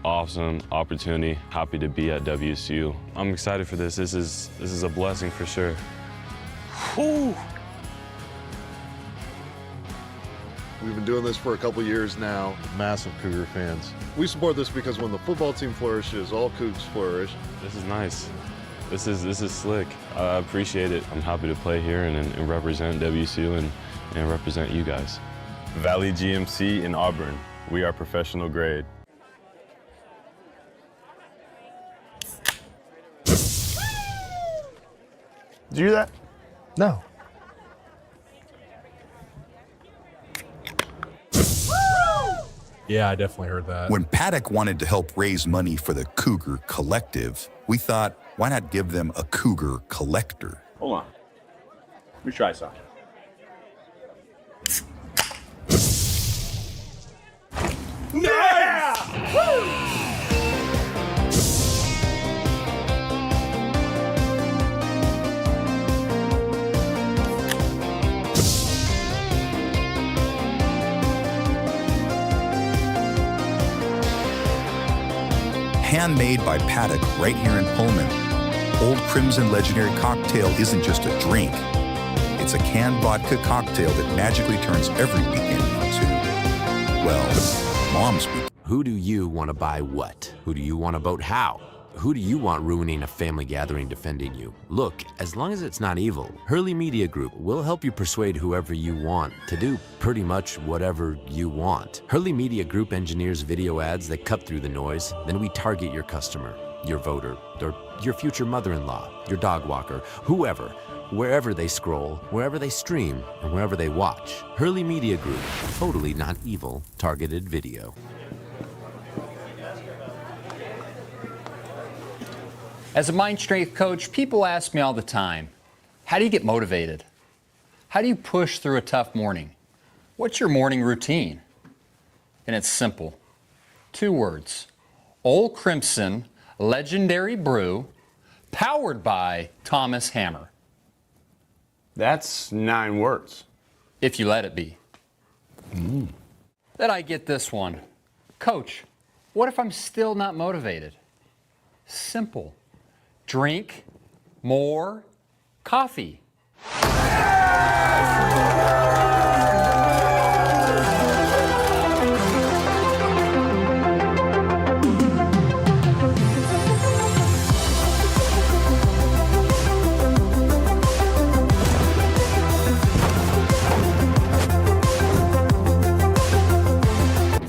Awesome opportunity. Happy to be at WSU. I'm excited for this. This is a blessing for sure. Whew. We've been doing this for a couple years now. Massive Cougar fans. We support this because when the football team flourishes, all Cougs flourish. This is nice. This is slick. I appreciate it. I'm happy to play here and represent WSU and represent you guys. Valley GMC in Auburn. We are professional grade. Did you hear that? No. Yeah, I definitely heard that. When Paddock wanted to help raise money for the Cougar Collective, we thought, why not give them a Cougar Collector? Hold on. Let me try something. Yeah! Woo! Handmade by Paddock right here in Pullman. Old Crimson Legendary Cocktail isn't just a drink. It's a canned vodka cocktail that magically turns every weekend into, well, mom's weekend. Who do you want to buy what? Who do you want to vote how? Who do you want ruining a family gathering defending you? Look, as long as it's not evil, Hurley Media Group will help you persuade whoever you want to do pretty much whatever you want. Hurley Media Group engineers video ads that cut through the noise, then we target your customer, your voter, or your future mother-in-law, your dog walker, whoever, wherever they scroll, wherever they stream, and wherever they watch. Hurley Media Group, totally not evil, targeted video. As a mind strength coach, people ask me all the time, how do you get motivated? How do you push through a tough morning? What's your morning routine? And it's simple. 2 words. Old Crimson Legendary Brew, powered by Thomas Hammer. That's 9 words. If you let it be. Then I get this one. Coach, what if I'm still not motivated? Simple. Drink more coffee.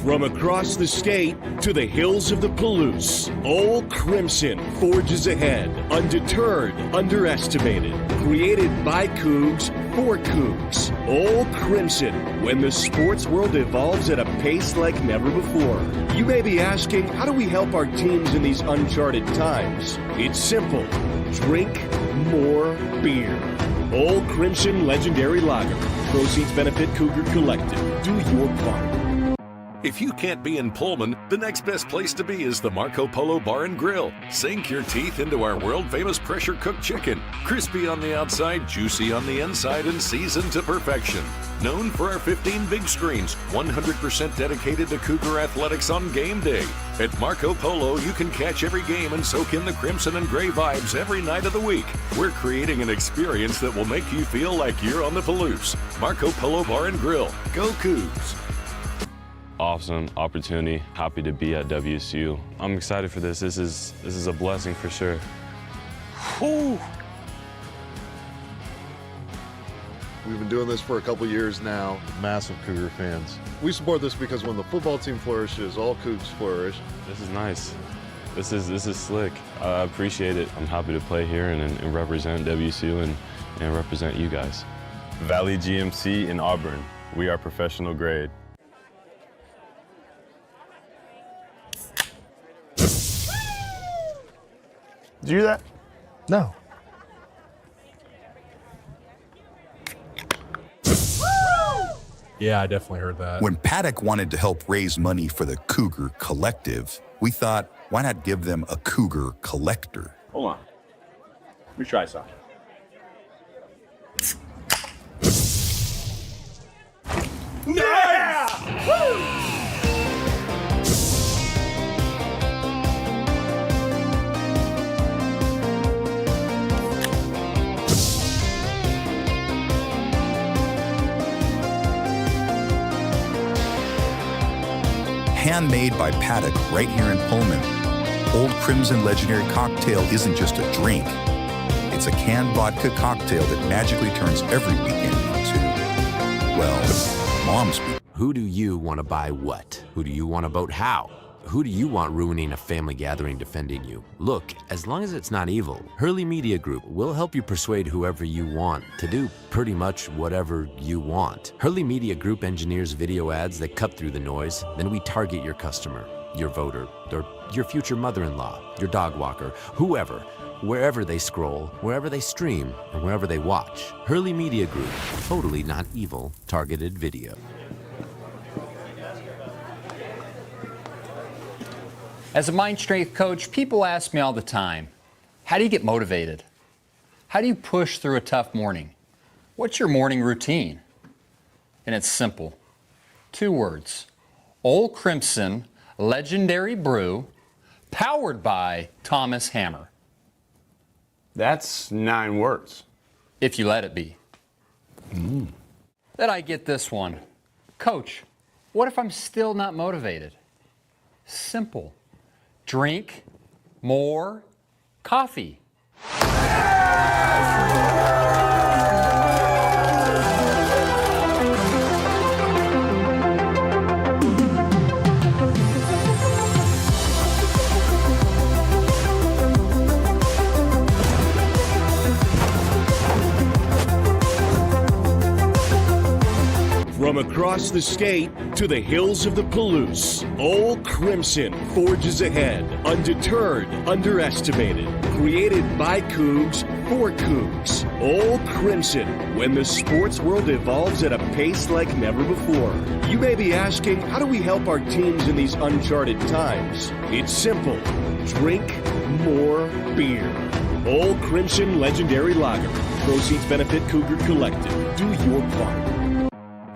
From across the state to the hills of the Palouse, Old Crimson forges ahead, undeterred, underestimated. Created by Cougs for Cougs. Old Crimson, when the sports world evolves at a pace like never before. You may be asking, how do we help our teams in these uncharted times? It's simple. Drink more beer. Old Crimson Legendary Lager. Proceeds benefit Cougar Collective. Do your part. If you can't be in Pullman, the next best place to be is the Marco Polo Bar and Grill. Sink your teeth into our world-famous pressure-cooked chicken. Crispy on the outside, juicy on the inside, and seasoned to perfection. Known for our 15 big screens, 100% dedicated to Cougar athletics on game day. At Marco Polo, you can catch every game and soak in the crimson and gray vibes every night of the week. We're creating an experience that will make you feel like you're on the Palouse. Marco Polo Bar and Grill. Go Cougs! Awesome opportunity. Happy to be at WSU. I'm excited for this. This is a blessing for sure. Whew. We've been doing this for a couple years now. Massive Cougar fans. We support this because when the football team flourishes, all Cougs flourish. This is nice. This is slick. I appreciate it. I'm happy to play here and represent WSU and represent you guys. Valley GMC in Auburn. We are professional grade. Did you hear that? No. Yeah, I definitely heard that. When Paddock wanted to help raise money for the Cougar Collective, we thought, why not give them a Cougar Collector? Hold on. Let me try something. Yeah! Woo! Handmade by Paddock right here in Pullman, Old Crimson Legendary Cocktail isn't just a drink. It's a canned vodka cocktail that magically turns every weekend into, well, Mom's weekend. Who do you want to buy what? Who do you want to vote how? Who do you want ruining a family gathering defending you? Look, as long as it's not evil, Hurley Media Group will help you persuade whoever you want to do pretty much whatever you want. Hurley Media Group engineers video ads that cut through the noise, then we target your customer, your voter, or your future mother-in-law, your dog walker, whoever, wherever they scroll, wherever they stream, and wherever they watch. Hurley Media Group, totally not evil, targeted video. As a mind strength coach, people ask me all the time, how do you get motivated? How do you push through a tough morning? What's your morning routine? And it's simple. 2 words. Old Crimson Legendary Brew, powered by Thomas Hammer. That's 9 words. If you let it be. Then I get this one. Coach, what if I'm still not motivated? Simple. Drink more coffee. From across the state to the hills of the Palouse, Old Crimson forges ahead, undeterred, underestimated. Created by Cougs for Cougs. Old Crimson, when the sports world evolves at a pace like never before. You may be asking, how do we help our teams in these uncharted times? It's simple. Drink more beer. Old Crimson Legendary Lager. Proceeds benefit Cougar Collective. Do your part.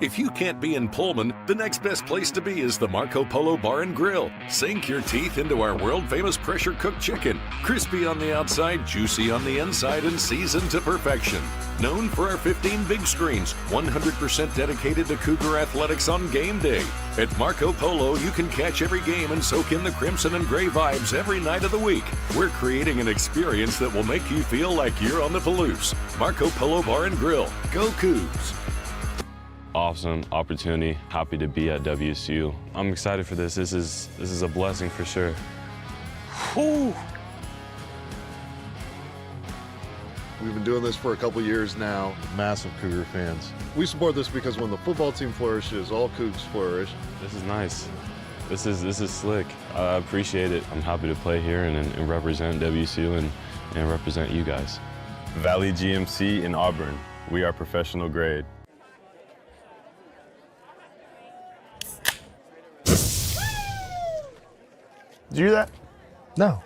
If you can't be in Pullman, the next best place to be is the Marco Polo Bar and Grill. Sink your teeth into our world-famous pressure-cooked chicken. Crispy on the outside, juicy on the inside, and seasoned to perfection. Known for our 15 big screens, 100% dedicated to Cougar athletics on game day. At Marco Polo, you can catch every game and soak in the crimson and gray vibes every night of the week. We're creating an experience that will make you feel like you're on the Palouse. Marco Polo Bar and Grill. Go Cougs! Awesome opportunity. Happy to be at WSU. I'm excited for this. This is a blessing for sure. Whew. We've been doing this for a couple years now. Massive Cougar fans. We support this because when the football team flourishes, all Cougs flourish. This is nice. This is slick. I appreciate it. I'm happy to play here and represent WSU and represent you guys. Valley GMC in Auburn. We are professional grade. Did you hear that? No.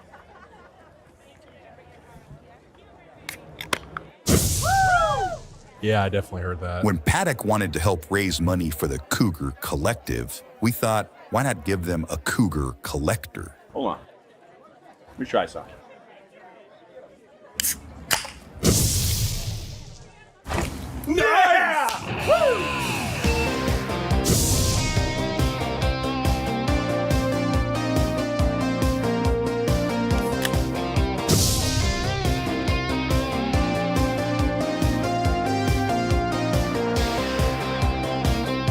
Yeah, I definitely heard that. When Paddock wanted to help raise money for the Cougar Collective, we thought, why not give them a Cougar Collector? Hold on. Let me try something. Nice! Woo!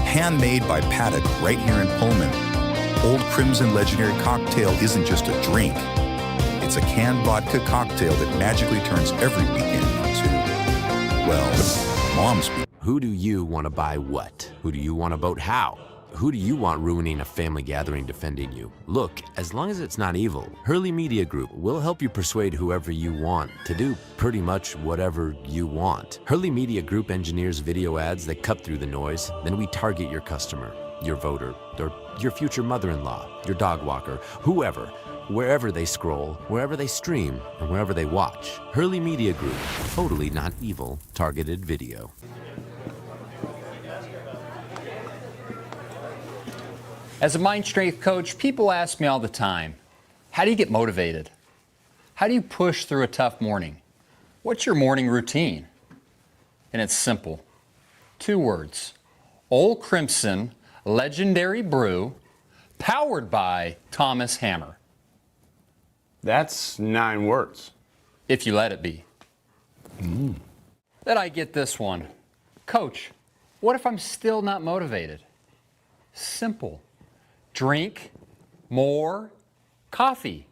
Handmade by Paddock right here in Pullman, Old Crimson Legendary Cocktail isn't just a drink. It's a canned vodka cocktail that magically turns every weekend into, well, Mom's weekend. Who do you want to buy what? Who do you want to vote how? Who do you want ruining a family gathering defending you? Look, as long as it's not evil, Hurley Media Group will help you persuade whoever you want to do pretty much whatever you want. Hurley Media Group engineers video ads that cut through the noise, then we target your customer, your voter, or your future mother-in-law, your dog walker, whoever, wherever they scroll, wherever they stream, and wherever they watch. Hurley Media Group, totally not evil, targeted video. As a mind strength coach, people ask me all the time, how do you get motivated? How do you push through a tough morning? What's your morning routine? And it's simple. 2 words. Old Crimson Legendary Brew, powered by Thomas Hammer. That's 9 words. If you let it be. Then I get this one. Coach, what if I'm still not motivated? Simple. Drink more coffee.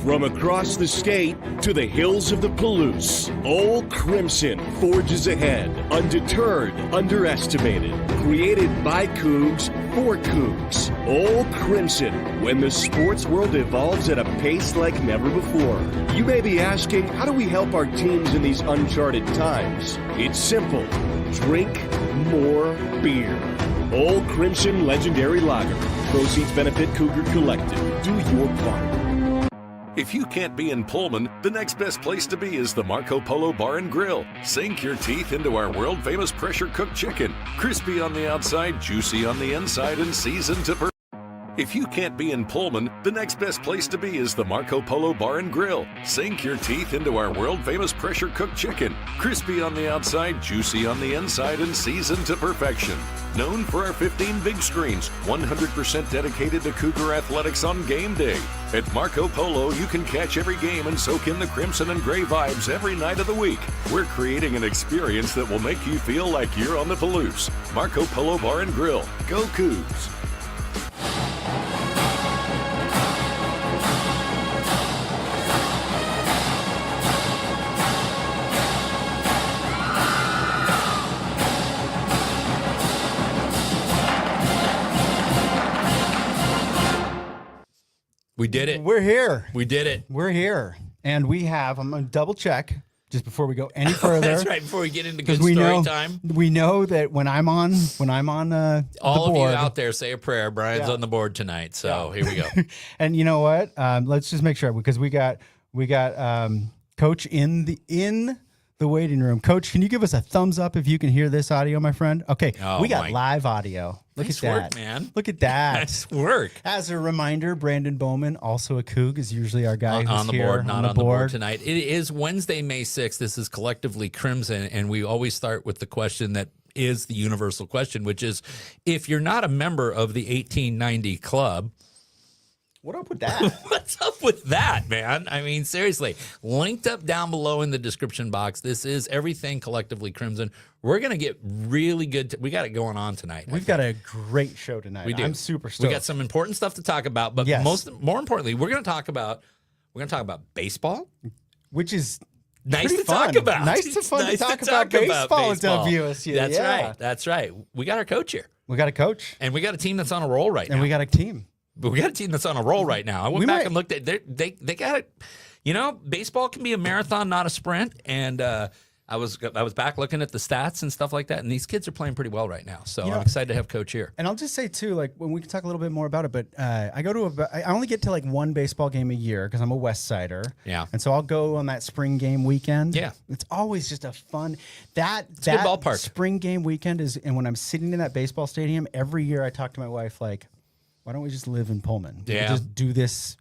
From across the state to the hills of the Palouse, Old Crimson forges ahead, undeterred, underestimated. Created by Cougs for Cougs. Old Crimson, when the sports world evolves at a pace like never before. You may be asking, how do we help our teams in these uncharted times? It's simple. Drink more beer. Old Crimson Legendary Lager. Proceeds benefit Cougar Collective. Do your part. If you can't be in Pullman, the next best place to be is the Marco Polo Bar and Grill. Sink your teeth into our world-famous pressure-cooked chicken. Crispy on the outside, juicy on the inside, and seasoned to perfection. If you can't be in Pullman, the next best place to be is the Marco Polo Bar and Grill. Sink your teeth into our world-famous pressure-cooked chicken. Crispy on the outside, juicy on the inside, and seasoned to perfection. Known for our 15 big screens, 100% dedicated to Cougar athletics on game day. At Marco Polo, you can catch every game and soak in the crimson and gray vibes every night of the week. We're creating an experience that will make you feel like you're on the Palouse. Marco Polo Bar and Grill. Go Cougs! We did it. We're here. We did it. We're here. And we have, I'm going to double check just before we go any further. That's right. Before we get into good we story know, time. We know that when I'm on all the of board, you out there say a prayer. Brian's on the board tonight. So here we go. And you know what? Let's just make sure, because we got Coach in the waiting room. Coach, can you give us a thumbs up if you can hear this audio, my friend? Okay. We got live audio. Look nice at that. work, man. Look at that. Nice work. As a reminder, Brandon Bowman, also a Coug, is usually our guy who's on the here board, not on the board tonight. It is Wednesday, May 6th. This is Collectively Crimson, and we always start with the question that is the universal question, which is, if you're not a member of the 1890 Club, what up with that? What's up with that, man? I mean, seriously, linked up down below in the description box. This is everything Collectively Crimson. We're going to get really good. We got it going on tonight. We've got a great show tonight. We do. I'm super stoked. We got some important stuff to talk about, but more importantly, we're going to talk about baseball, which is nice to fun. talk about. Nice to talk about baseball at WSU. That's right. That's right. We got our coach here. We got a coach, and we got a team that's on a roll right now. And we got a team. But we got a team that's on a roll right now. I went back and looked at they got it. You know, baseball can be a marathon, not a sprint. And I was back looking at the stats and stuff like that, and these kids are playing pretty well right now. So I'm excited to have Coach here. And I'll just say too, like, when we can talk a little bit more about it, but I only get to like one baseball game a year because I'm a West Sider. Yeah. And so I'll go on that spring game weekend. Yeah. It's always just a fun it's a good ballpark. Spring game weekend is, and when I'm sitting in that baseball stadium every year, I talk to my wife like, why don't we just live in Pullman? We could just do this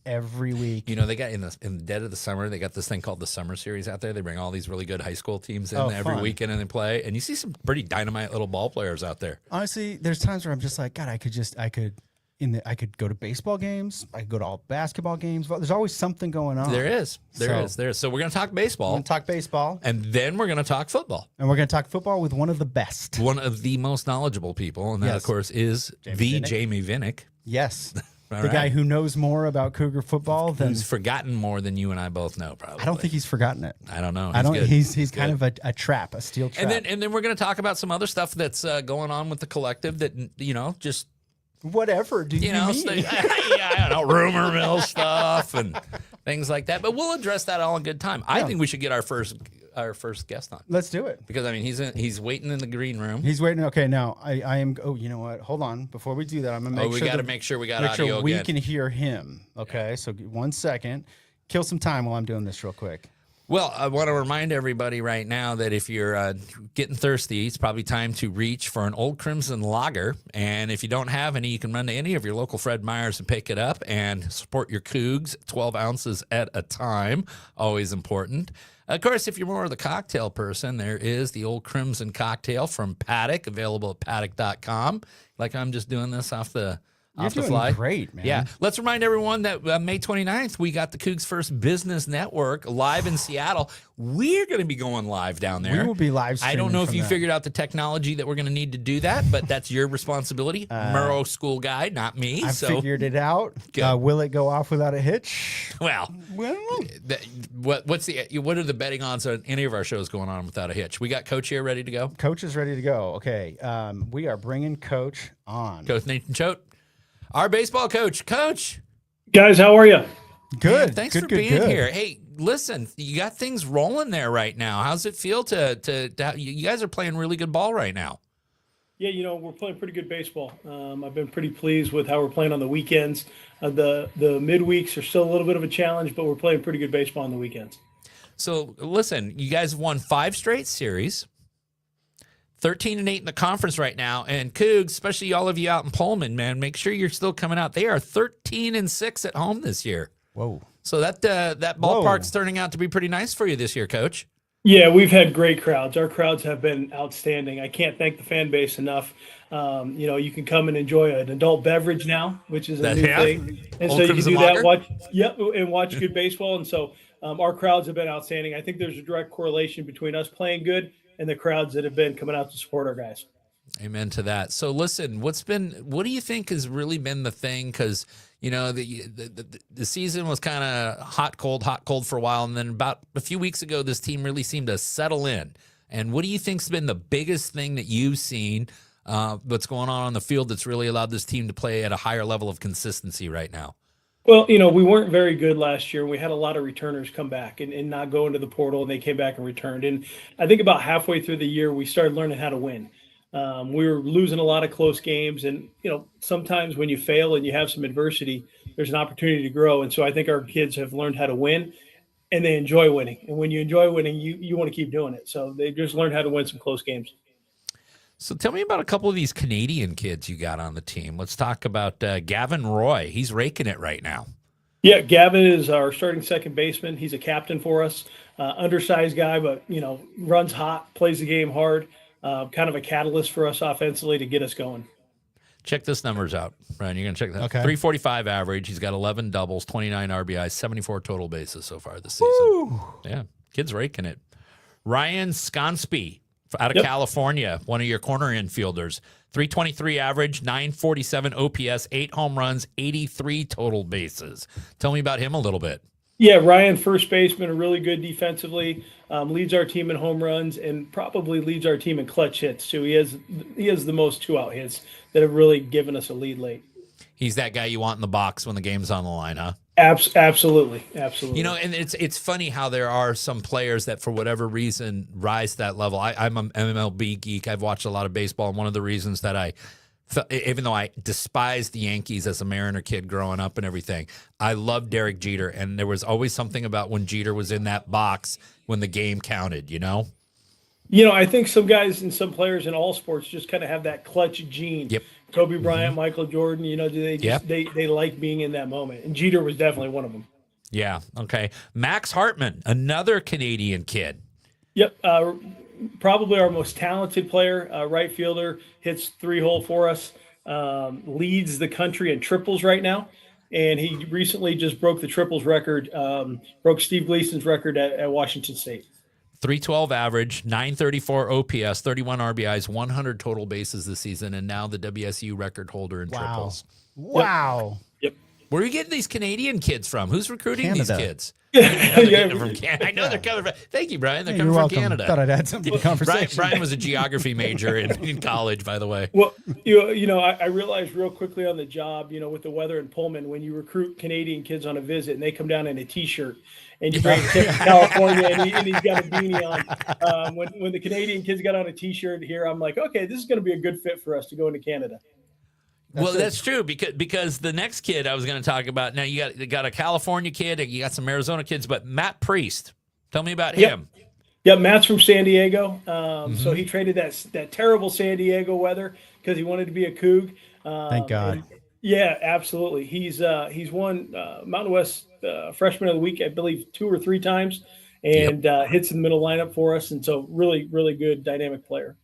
every week. You know, they got in the dead of the summer, they got this thing called the Summer Series out there. They bring all these really good high school teams in every weekend and they play. And you see some pretty dynamite little ball players out there. Honestly, there's times where I'm just like, God, I could go to baseball games. I could go to all basketball games. There's always something going on. There is. So we're going to talk baseball. We're going to talk baseball. And then we're going to talk football. And we're going to talk football with one of the best. One of the most knowledgeable people. And that, of course, is Jamie Vinnick. Yes. The guy who knows more about Cougar football than... Who's forgotten more than you and I both know, probably. I don't think he's forgotten it. I don't know. He's kind of a trap, a steel trap. And then we're going to talk about some other stuff that's going on with the collective that, just... Whatever do you mean? I don't know, rumor mill stuff and things like that. But we'll address that all in good time. I think we should get our first guest on. Let's do it. Because, I mean, he's waiting in the green room. He's waiting. Okay, now, I am... Oh, you know what? Hold on. Before we do that, I'm going to make sure... we got to make sure we got audio we again. can hear him. Okay, so 1 second. Kill some time while I'm doing this real quick. Well, I want to remind everybody right now that if you're getting thirsty, it's probably time to reach for an Old Crimson lager. And if you don't have any, you can run to any of your local Fred Meyers and pick it up and support your Cougs, 12 ounces at a time. Always important. Of course, if you're more of the cocktail person, there is the Old Crimson cocktail from Paddock, available at paddock.com. Like I'm just doing this off the fly. Great, man. Yeah. Let's remind everyone that May 29th, we got the Cougs' first business network live in Seattle. We're going to be going live down there. We will be live I don't know if streaming you from that. figured out the technology that we're going to need to do that, but that's your responsibility. Murrow school guy, not me. I so figured it out. Will it go off without a hitch? Well, Well, what are the betting odds on any of our shows going on without a hitch? We got Coach here ready to go. Coach is ready to go. Okay. We are bringing Coach on. Coach Nathan Choate, our baseball coach. Coach. Guys, how are you? Good. Man, thanks good, for good, being good. here. Hey, listen, you got things rolling there right now. How's it feel to you guys are playing really good ball right now? Yeah, we're playing pretty good baseball. I've been pretty pleased with how we're playing on the weekends. The midweeks are still a little bit of a challenge, but we're playing pretty good baseball on the weekends. So, listen, you guys have won 5 straight series, 13-8 in the conference right now, and Cougs, especially all of you out in Pullman, man, make sure you're still coming out. They are 13-6 at home this year. Whoa. So that ballpark's turning out to be pretty nice for you this year, Coach. Yeah, we've had great crowds. Our crowds have been outstanding. I can't thank the fan base enough. You can come and enjoy an adult beverage now, which is a new thing. And Old so you can Crimson do Lager? that, and watch good baseball. And so our crowds have been outstanding. I think there's a direct correlation between us playing good and the crowds that have been coming out to support our guys. Amen to that. So listen, what do you think has really been the thing? Because the season was kind of hot, cold for a while, and then about a few weeks ago, this team really seemed to settle in. And what do you think's been the biggest thing that you've seen? What's going on the field that's really allowed this team to play at a higher level of consistency right now? Well, we weren't very good last year. We had a lot of returners come back and not go into the portal, and they came back and returned. And I think about halfway through the year, we started learning how to win. We were losing a lot of close games, and sometimes when you fail and you have some adversity, there's an opportunity to grow. And so I think our kids have learned how to win, and they enjoy winning. And when you enjoy winning, you want to keep doing it. So they just learned how to win some close games. So tell me about a couple of these Canadian kids you got on the team. Let's talk about Gavin Roy. He's raking it right now. Yeah, Gavin is our starting second baseman. He's a captain for us, undersized guy, but runs hot, plays the game hard. Kind of a catalyst for us offensively to get us going. Check this numbers out, Brian. You're going to check that. Okay. 345 average. He's got 11 doubles, 29 RBIs, 74 total bases so far this season. Woo. Yeah, kid's raking it. Ryan Sconspy out of California, one of your corner infielders. 323 average, 947 OPS, 8 home runs, 83 total bases. Tell me about him a little bit. Yeah, Ryan, first baseman, really good defensively, leads our team in home runs and probably leads our team in clutch hits too. He has the most 2-out hits that have really given us a lead late. He's that guy you want in the box when the game's on the line, huh? Absolutely. And it's funny how there are some players that for whatever reason rise to that level. I'm an MLB geek. I've watched a lot of baseball, and one of the reasons that even though I despised the Yankees as a Mariner kid growing up and everything, I loved Derek Jeter, and there was always something about when Jeter was in that box when the game counted, I think some guys and some players in all sports just kind of have that clutch gene. Yep. Kobe Bryant, Michael Jordan, they like being in that moment. And Jeter was definitely one of them. Yeah, okay. Max Hartman, another Canadian kid. Yep, probably our most talented player, right fielder, hits 3-hole for us, leads the country in triples right now. And he recently just broke the triples record, broke Steve Gleason's record at Washington State. 312 average, 934 OPS, 31 RBIs, 100 total bases this season, and now the WSU record holder in triples. Wow. Yep. Where are you getting these Canadian kids from? Who's recruiting these kids? From Canada. I know they're coming from. Thank you, Brian. They're coming from Canada. Thought I'd add something to the conversation. Brian was a geography major in college, by the way. Well, I realized real quickly on the job, with the weather in Pullman, when you recruit Canadian kids on a visit and they come down in a T-shirt, and you bring Tim from California and he's got a beanie on. When the Canadian kids got on a T-shirt here, I'm like, okay, this is going to be a good fit for us to go into Canada. That's true because the next kid I was going to talk about, now you got a California kid, you got some Arizona kids, but Matt Priest, Tell me about him. Yeah, Matt's from San Diego. So he traded that terrible San Diego weather because he wanted to be a Coug. Thank God. Yeah, absolutely. He's won Mountain West Freshman of the Week, I believe, 2 or 3 times, and hits in the middle lineup for us. And so really, really good dynamic player.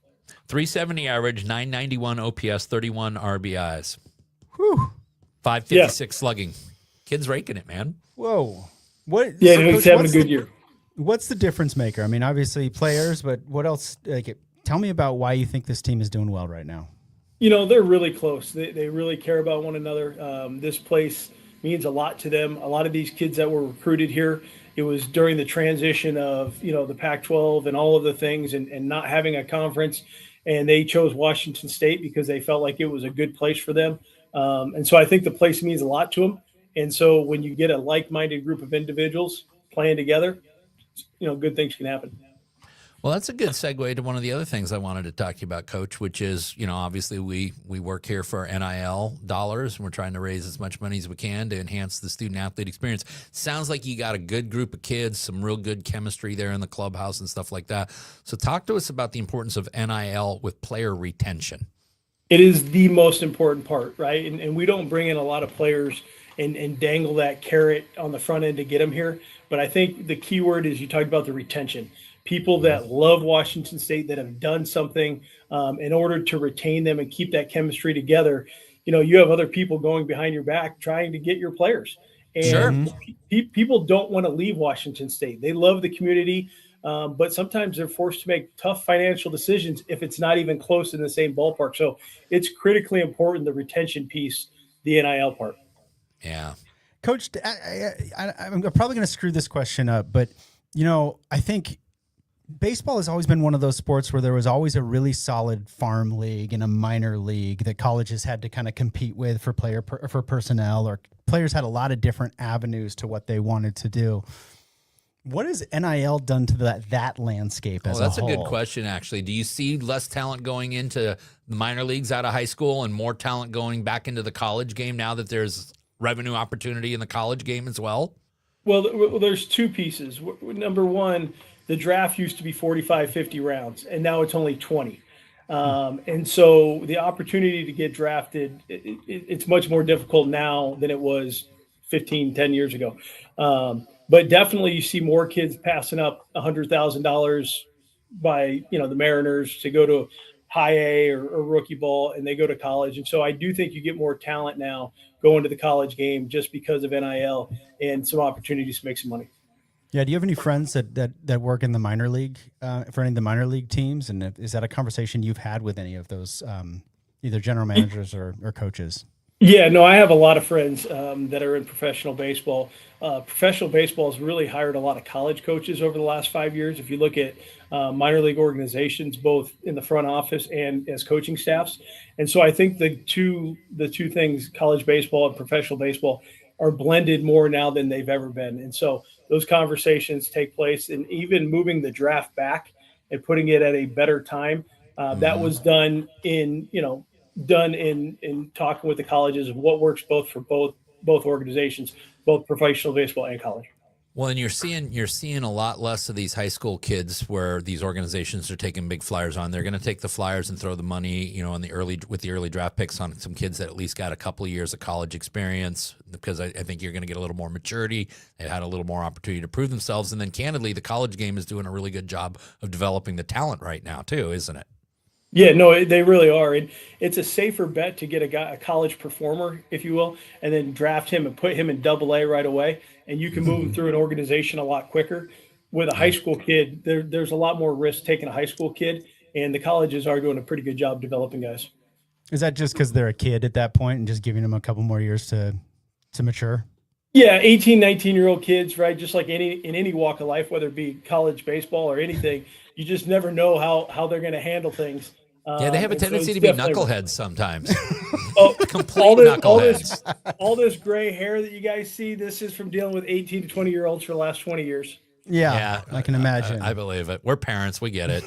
370 average, 991 OPS, 31 RBIs. Whew. 556 slugging. Kid's raking it, man. Whoa. What? Yeah, he's having a good year. What's the difference maker? I mean, obviously players, but what else? Tell me about why you think this team is doing well right now. They're really close. They really care about one another. This place means a lot to them. A lot of these kids that were recruited here, it was during the transition of, the Pac-12 and all of the things and not having a conference. And they chose Washington State because they felt like it was a good place for them. And so I think the place means a lot to them. And so when you get a like-minded group of individuals playing together, good things can happen. Well, that's a good segue to one of the other things I wanted to talk to you about, Coach, which is, obviously we work here for NIL dollars, and we're trying to raise as much money as we can to enhance the student-athlete experience. Sounds like you got a good group of kids, some real good chemistry there in the clubhouse and stuff like that. So talk to us about the importance of NIL with player retention. It is the most important part, right? And we don't bring in a lot of players and dangle that carrot on the front end to get them here. But I think the key word is you talked about the retention. People that love Washington State, that have done something in order to retain them and keep that chemistry together. You have other people going behind your back trying to get your players. And people don't want to leave Washington State. They love the community, but sometimes they're forced to make tough financial decisions if it's not even close in the same ballpark. So it's critically important, the retention piece, the NIL part. Yeah. Coach, I'm probably going to screw this question up, but, I think baseball has always been one of those sports where there was always a really solid farm league and a minor league that colleges had to kind of compete with for personnel, or players had a lot of different avenues to what they wanted to do. What has NIL done to that landscape as a whole? That's a good question, actually. Do you see less talent going into the minor leagues out of high school and more talent going back into the college game now that there's revenue opportunity in the college game as well? Well, there's 2 pieces. Number one, the draft used to be 45, 50 rounds, and now it's only 20. And so the opportunity to get drafted, it's much more difficult now than it was 10 years ago. But definitely you see more kids passing up $100,000 by, the Mariners to go to high A or rookie ball, and they go to college. And so I do think you get more talent now going to the college game just because of NIL and some opportunities to make some money. Yeah. Do you have any friends that work in the minor league for any of the minor league teams? And is that a conversation you've had with any of those either general managers or coaches? Yeah, no, I have a lot of friends that are in professional baseball. Professional baseball has really hired a lot of college coaches over the last 5 years. If you look at minor league organizations, both in the front office and as coaching staffs. And so I think the two things, college baseball and professional baseball, are blended more now than they've ever been. And so those conversations take place, and even moving the draft back and putting it at a better time. That was done in talking with the colleges of what works both for both organizations, both professional baseball and college. Well, and you're seeing a lot less of these high school kids where these organizations are taking big flyers on. They're going to take the flyers and throw the money, with the early draft picks on some kids that at least got a couple of years of college experience, because I think you're going to get a little more maturity. They've had a little more opportunity to prove themselves. And then candidly, the college game is doing a really good job of developing the talent right now too, isn't it? Yeah, no, they really are. And it's a safer bet to get a college performer, if you will, and then draft him and put him in AA right away. And you can move him through an organization a lot quicker. With a high school kid, there's a lot more risk taking a high school kid, and the colleges are doing a pretty good job developing guys. Is that just because they're a kid at that point and just giving them a couple more years to mature? Yeah, 18, 19-year-old kids, right? Just like in any walk of life, whether it be college baseball or anything, you just never know how they're going to handle things. Yeah, they have a tendency to be knuckleheads sometimes. Complete knuckleheads. All this gray hair that you guys see, this is from dealing with 18 to 20-year-olds for the last 20 years. Yeah, I can imagine. I believe it. We're parents. We get it.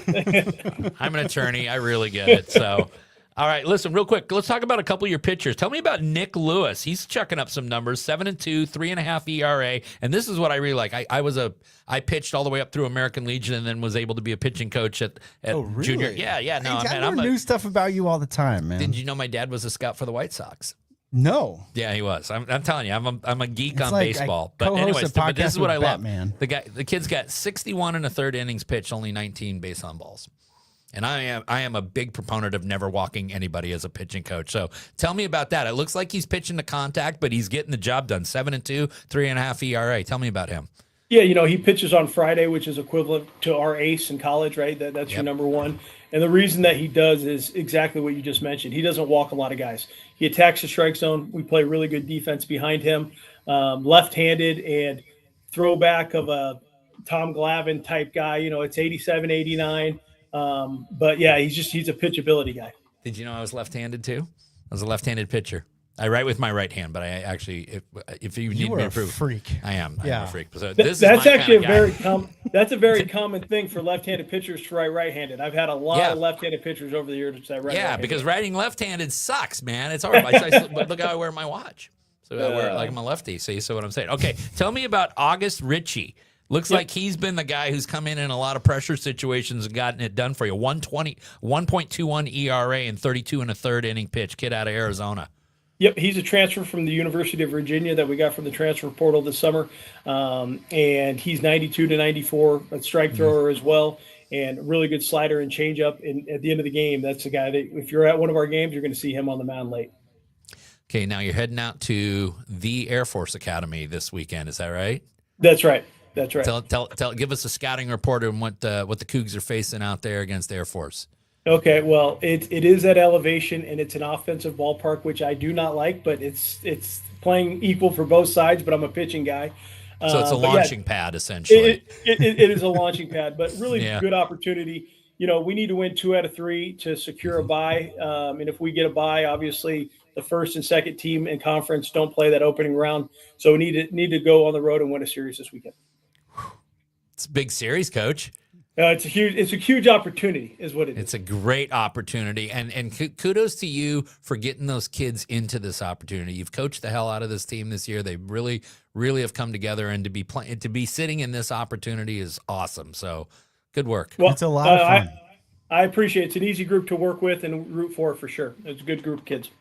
I'm an attorney. I really get it. So, All right, listen, real quick. Let's talk about a couple of your pitchers. Tell me about Nick Lewis. He's chucking up some numbers: 7-2, 3.5 ERA. And this is what I really like. I pitched all the way up through American Legion, and then was able to be a pitching coach at really? junior. Yeah. No, I man, learn new stuff about you all the time, man. Did you know my dad was a scout for the White Sox? No. Yeah, he was. I'm telling you, I'm a geek on like baseball. I But anyways, but this is what I love. Batman. The kid's got 61 1/3 innings pitched, only 19 base on balls. And I am a big proponent of never walking anybody as a pitching coach. So tell me about that. It looks like he's pitching to contact, but he's getting the job done. 7-2, 3.5 ERA. Tell me about him. Yeah, he pitches on Friday, which is equivalent to our ace in college, right? That's your number one. And the reason that he does is exactly what you just mentioned. He doesn't walk a lot of guys. He attacks the strike zone. We play really good defense behind him. Left-handed and throwback of a Tom Glavine type guy. It's 87, 89. But yeah, he's a pitchability guy. Did you know I was left-handed too? I was a left-handed pitcher. I write with my right hand, but I actually, if you need me to prove, freak. I am. Yeah. I'm a freak. So That's actually that's a very common thing for left-handed pitchers to write right-handed. I've had a lot of left-handed pitchers over the years that write right-handed. Because writing left-handed sucks, man. It's hard. But look how I wear my watch. So I wear it like I'm a lefty. So you see what I'm saying? Okay, tell me about August Ritchie. Looks like he's been the guy who's come in a lot of pressure situations and gotten it done for you. 1.21 ERA and 32 1/3 inning pitch. Kid out of Arizona. Yep, he's a transfer from the University of Virginia that we got from the transfer portal this summer, and he's 92 to 94, a strike thrower as well, and really good slider and changeup. And at the end of the game, that's the guy that if you're at one of our games, you're going to see him on the mound late. Okay, now you're heading out to the Air Force Academy this weekend. Is that right? That's right. That's right. Give us a scouting report on what the Cougs are facing out there against Air Force. Okay, well, it is at elevation, and it's an offensive ballpark, which I do not like, but it's playing equal for both sides, but I'm a pitching guy. So it's a launching pad, essentially. It is a launching pad, but really good opportunity. We need to win 2 out of 3 to secure a bye. And if we get a bye, obviously the first and second team in conference don't play that opening round. So we need to go on the road and win a series this weekend. It's a big series, Coach. It's a huge opportunity, is what it is. It's a great opportunity, and kudos to you for getting those kids into this opportunity. You've coached the hell out of this team this year. They really, really have come together, and to be sitting in this opportunity is awesome. So, good work. Well, it's a lot of fun. I appreciate it. It's an easy group to work with and root for sure. It's a good group of kids.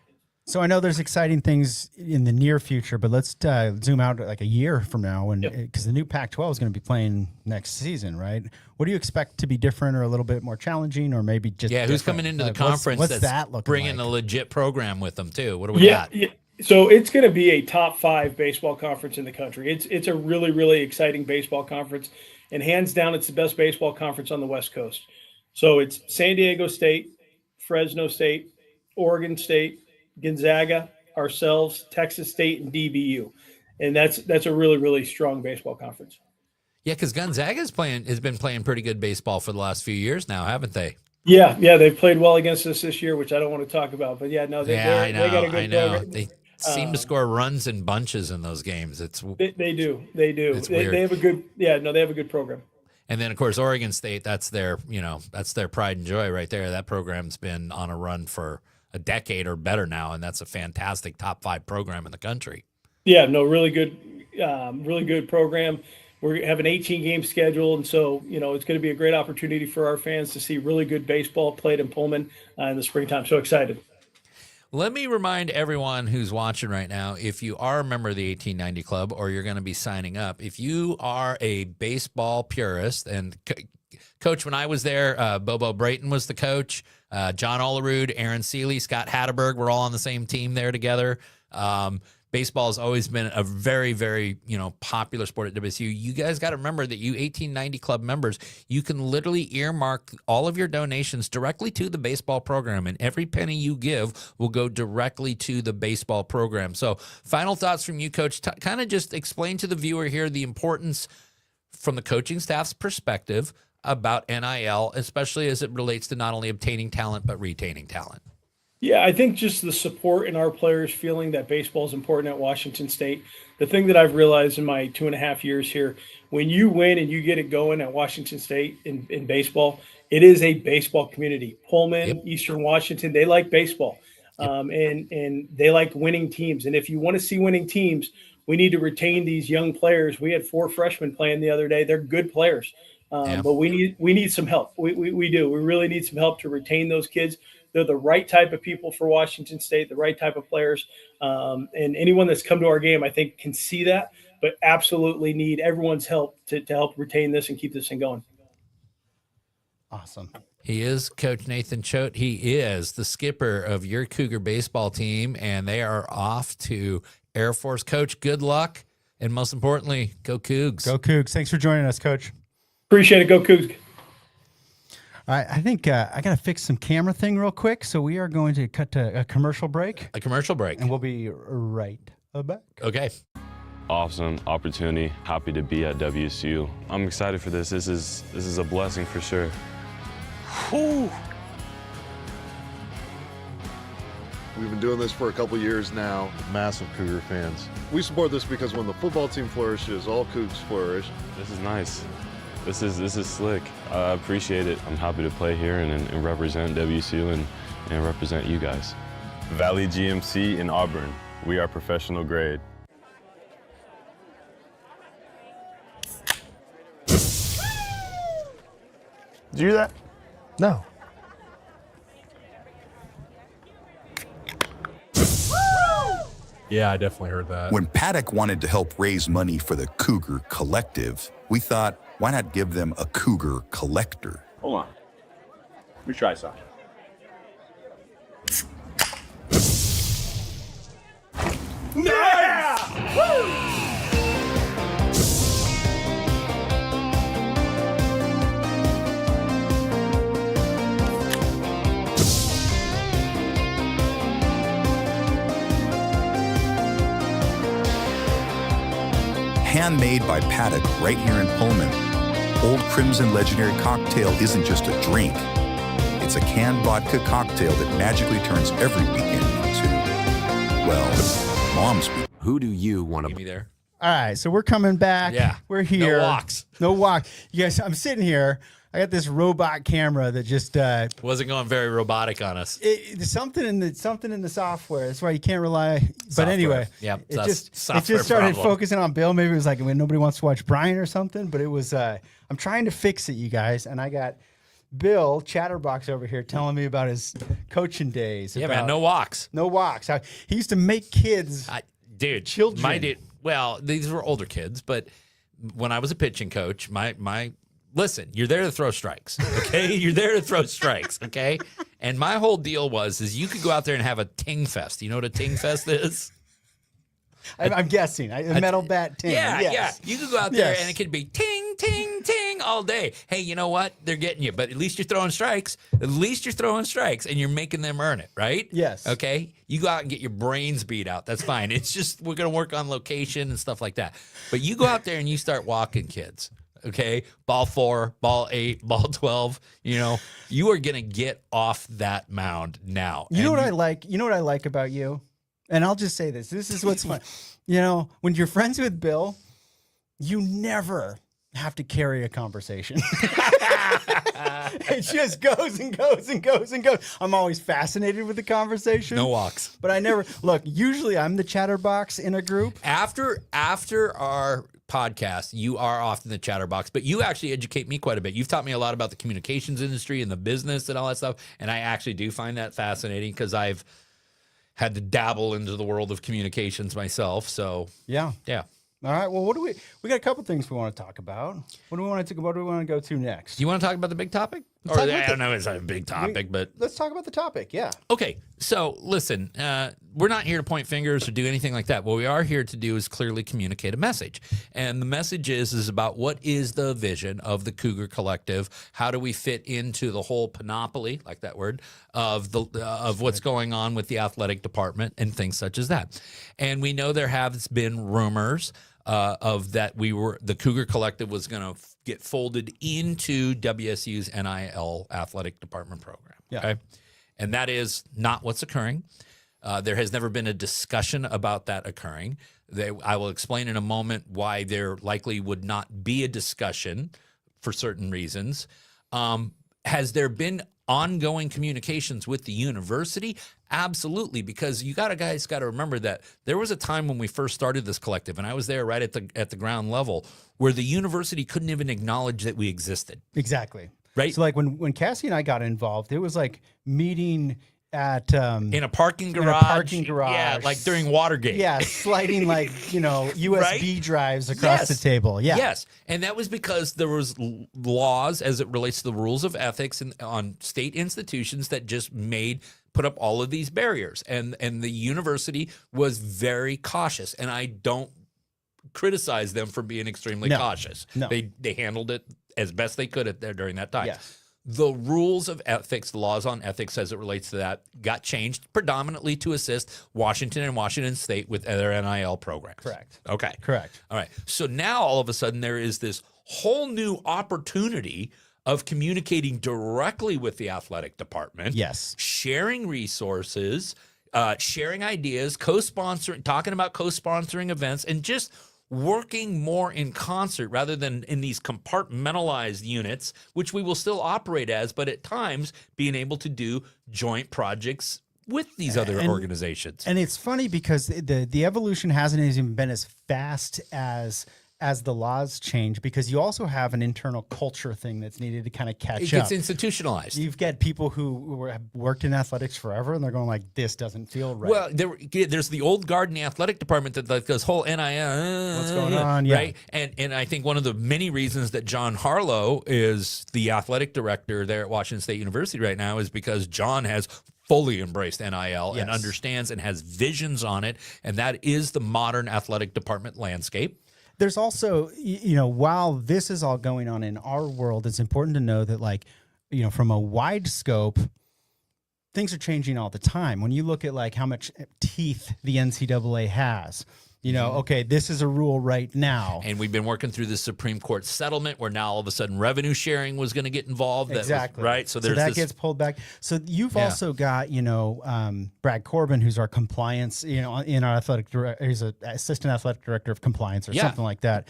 So I know there's exciting things in the near future, but let's zoom out like a year from now, and because the new Pac-12 is going to be playing next season, right? What do you expect to be different, or a little bit more challenging, or maybe just who's coming into the conference? What's that looking bringing like? a legit program with them too? What do we got? Yeah. So it's going to be a top 5 baseball conference in the country. It's a really, really exciting baseball conference, and hands down, it's the best baseball conference on the West Coast. So it's San Diego State, Fresno State, Oregon State, Gonzaga, ourselves, Texas State, and DBU, and that's a really, really strong baseball conference. Yeah, because Gonzaga has been playing pretty good baseball for the last few years now, haven't they? Yeah, they've played well against us this year, which I don't want to talk about, but they got a good program. They seem to score runs in bunches in those games. They do. They have a good they have a good program. And then of course Oregon State, that's their pride and joy right there. That program's been on a run for a decade or better now, and that's a fantastic top 5 program in the country. Yeah, no, really good program. We have an 18-game schedule, and so it's going to be a great opportunity for our fans to see really good baseball played in Pullman in the springtime. So excited. Let me remind everyone who's watching right now, if you are a member of the 1890 Club or you're going to be signing up, if you are a baseball purist, and Coach, when I was there, Bobo Brayton was the coach. John Olerud, Aaron Seeley, Scott Hatterberg, we're all on the same team there together. Baseball has always been a very, very, popular sport at WSU. You guys got to remember that you 1890 Club members, you can literally earmark all of your donations directly to the baseball program, and every penny you give will go directly to the baseball program. So final thoughts from you, Coach. Kind of just explain to the viewer here the importance from the coaching staff's perspective about NIL, especially as it relates to not only obtaining talent, but retaining talent. Yeah, I think just the support in our players feeling that baseball is important at Washington State. The thing that I've realized in my 2.5 years here, when you win and you get it going at Washington State in baseball, it is a baseball community. Pullman, Eastern Washington, they like baseball, and they like winning teams. And if you want to see winning teams, we need to retain these young players. We had 4 freshmen playing the other day. They're good players, but we need some help. We do. We really need some help to retain those kids. They're the right type of people for Washington State, the right type of players. And anyone that's come to our game, I think, can see that, but absolutely need everyone's help to help retain this and keep this thing going. Awesome. He is Coach Nathan Choate. He is the skipper of your Cougar baseball team, and they are off to Air Force. Coach, good luck. And most importantly, go Cougs. Go Cougs. Thanks for joining us, Coach. Appreciate it. Go Cougs. All right, I think I got to fix some camera thing real quick, so we are going to cut to a commercial break. And we'll be right back. Okay. Awesome opportunity. Happy to be at WSU. I'm excited for this. This is a blessing for sure. Whew. We've been doing this for a couple years now. Massive Cougar fans. We support this because when the football team flourishes, all Cougs flourish. This is nice. This is slick. I appreciate it. I'm happy to play here and represent WSU and represent you guys. Valley GMC in Auburn. We are professional grade. Did you hear that? No. Yeah, I definitely heard that. When Paddock wanted to help raise money for the Cougar Collective, we thought, why not give them a Cougar Collector? Hold on. Let me try something. Yeah! Woo! Handmade by Paddock right here in Pullman, Old Crimson Legendary Cocktail isn't just a drink. It's a canned vodka cocktail that magically turns every weekend into, well, mom's weekend. Who do you want to be there? All right, so we're coming back. Yeah. We're here. No walks. No walk. You guys, I'm sitting here. I got this robot camera that just wasn't going very robotic on us. Something in the software. That's why you can't rely. But anyway, yep, it just started focusing on Bill. Maybe it was like when nobody wants to watch Brian or something. But it was. I'm trying to fix it, you guys, and I got Bill Chatterbox over here telling me about his coaching days. Yeah, man, no walks. No walks. He used to make kids. Children. My dude. Well, these were older kids, but when I was a pitching coach, my listen, you're there to throw strikes, okay? You're there to throw strikes, okay? And my whole deal is you could go out there and have a ting fest. You know what a ting fest is? I'm guessing. A metal bat ting. Yeah, yes. yeah. You could go out there and it could be ting, ting, ting all day. Hey, you know what? They're getting you, but at least you're throwing strikes. At least you're throwing strikes, and you're making them earn it, right? Yes. Okay? You go out and get your brains beat out. That's fine. It's just we're going to work on location and stuff like that. But you go out there and you start walking kids. Okay, ball 4, ball 8, ball 12. You know, you are gonna get off that mound now. You know what I like? You know what I like about you? And I'll just say this. This is what's fun. You know, when you're friends with Bill, you never have to carry a conversation. It just goes and goes and goes and goes. I'm always fascinated with the conversation. No walks. But I never look. Usually, I'm the chatterbox in a group. After our podcast, you are often the chatterbox, but you actually educate me quite a bit. You've taught me a lot about the communications industry and the business and all that stuff, and I actually do find that fascinating because I've had to dabble into the world of communications myself. So yeah. All right. Well, we got a couple things we want to talk about. What do we want to go to next? Do you want to talk about the big topic? Or I don't know, it's not a big topic, but let's talk about the topic. Yeah. Okay. So listen, we're not here to point fingers or do anything like that. What we are here to do is clearly communicate a message. And the message is about what is the vision of the Cougar Collective? How do we fit into the whole panoply, like that word, of what's going on with the athletic department and things such as that. And we know there has been rumors of that the Cougar Collective was going to get folded into WSU's NIL athletic department program. Yeah. Okay. and that is not what's occurring. There has never been a discussion about that occurring. I will explain in a moment why there likely would not be a discussion for certain reasons. Has there been ongoing communications with the university? Absolutely, because guys got to remember that there was a time when we first started this collective, and I was there right at the ground level, where the university couldn't even acknowledge that we existed. Exactly. Right. So like when Cassie and I got involved, it was like meeting at in a parking garage. Yeah, like during Watergate. Yeah, sliding like, USB drives across the table. Yeah. Yes. And that was because there was laws as it relates to the rules of ethics on state institutions that just put up all of these barriers. And the university was very cautious. And I don't criticize them for being extremely cautious. No. They handled it as best they could during that time. Yes. The rules of ethics, the laws on ethics as it relates to that, got changed predominantly to assist Washington and Washington State with their NIL programs. Correct. Okay. Correct. All right. So now all of a sudden there is this whole new opportunity of communicating directly with the athletic department. Yes. Sharing resources, sharing ideas, co-sponsoring, talking about co-sponsoring events, and just working more in concert rather than in these compartmentalized units, which we will still operate as, but at times being able to do joint projects with these other organizations. And it's funny because the evolution hasn't even been as fast as the laws change, because you also have an internal culture thing that's needed to kind of catch up. It gets institutionalized. You've got people who have worked in athletics forever, and they're going like, this doesn't feel right. Well, there's the old guard in the athletic department that like this whole NIL. What's going on? Yeah. Right? And I think one of the many reasons that John Harlow is the athletic director there at Washington State University right now is because John has fully embraced NIL and understands and has visions on it, and that is the modern athletic department landscape. There's also, while this is all going on in our world, it's important to know that, like, from a wide scope, things are changing all the time. When you look at like how much teeth the NCAA has, okay, this is a rule right now. And we've been working through the Supreme Court settlement where now all of a sudden revenue sharing was going to get involved. Exactly. Right. So that gets pulled back. So you've also got, Brad Corbin, who's our compliance, in our athletic director, he's an assistant athletic director of compliance or something like that.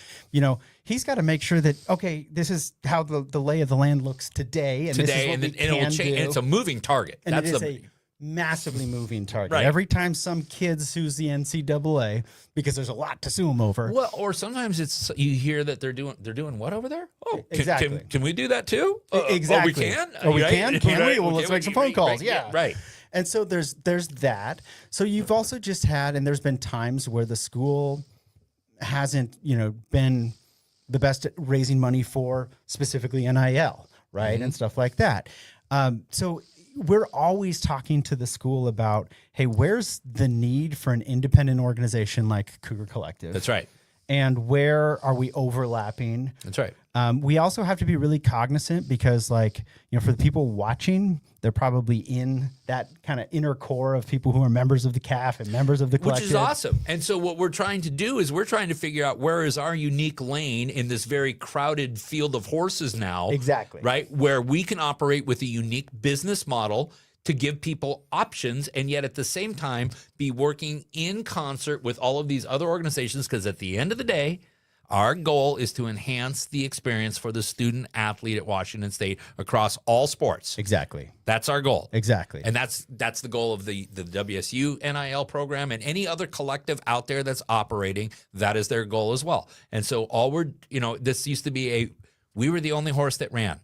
He's got to make sure that, okay, this is how the lay of the land looks today. And this is what and it will change. And it's a moving target. And it is a massively moving target. Right. Every time some kid sues the NCAA, because there's a lot to sue them over. Well, or sometimes you hear that they're doing what over there? Oh, exactly. Can we do that too? Exactly. Oh, we can. Oh, we can. Can we? Well, let's make some phone calls. Right. Yeah. Right. And so there's that. So you've also just had, and there's been times where the school hasn't, been the best at raising money for specifically NIL, right, and stuff like that. So we're always talking to the school about, hey, where's the need for an independent organization like Cougar Collective? That's right. And where are we overlapping? That's right. We also have to be really cognizant because, for the people watching, they're probably in that kind of inner core of people who are members of the CAF and members of the collective. Which is awesome. And so what we're trying to do is we're trying to figure out where is our unique lane in this very crowded field of horses now. Exactly. Right? Where we can operate with a unique business model to give people options, and yet at the same time be working in concert with all of these other organizations, because at the end of the day, our goal is to enhance the experience for the student athlete at Washington State across all sports. Exactly. That's our goal. Exactly. And that's the goal of the WSU NIL program and any other collective out there that's operating. That is their goal as well. And so this used to be we were the only horse that ran.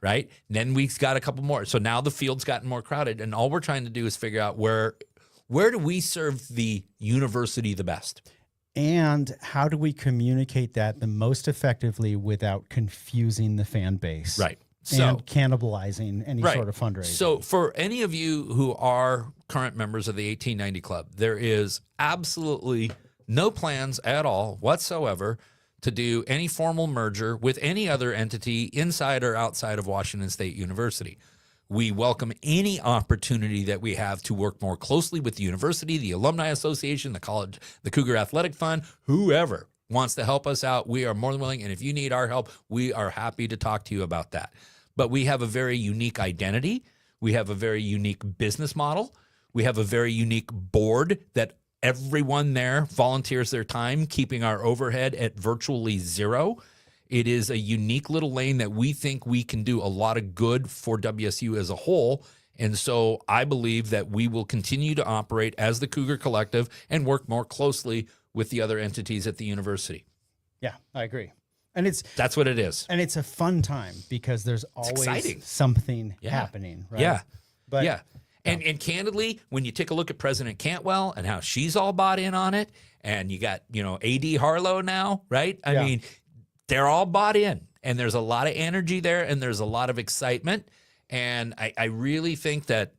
Right? Then we got a couple more. So now the field's gotten more crowded, and all we're trying to do is figure out where do we serve the university the best? And how do we communicate that the most effectively without confusing the fan base? Right. And cannibalizing any sort of fundraising. So for any of you who are current members of the 1890 Club, there is absolutely no plans at all whatsoever to do any formal merger with any other entity inside or outside of Washington State University. We welcome any opportunity that we have to work more closely with the university, the Alumni Association, the college, the Cougar Athletic Fund, whoever wants to help us out. We are more than willing. And if you need our help, we are happy to talk to you about that. But we have a very unique identity. We have a very unique business model. We have a very unique board that everyone there volunteers their time, keeping our overhead at virtually zero. It is a unique little lane that we think we can do a lot of good for WSU as a whole. And so I believe that we will continue to operate as the Cougar Collective and work more closely with the other entities at the university. Yeah, I agree. And that's what it is. And it's a fun time because there's always something happening, right? Yeah. But yeah. And candidly, when you take a look at President Cantwell and how she's all bought in on it, and you got, A.D. Harlow now, right? I mean, they're all bought in, and there's a lot of energy there, and there's a lot of excitement. And I really think that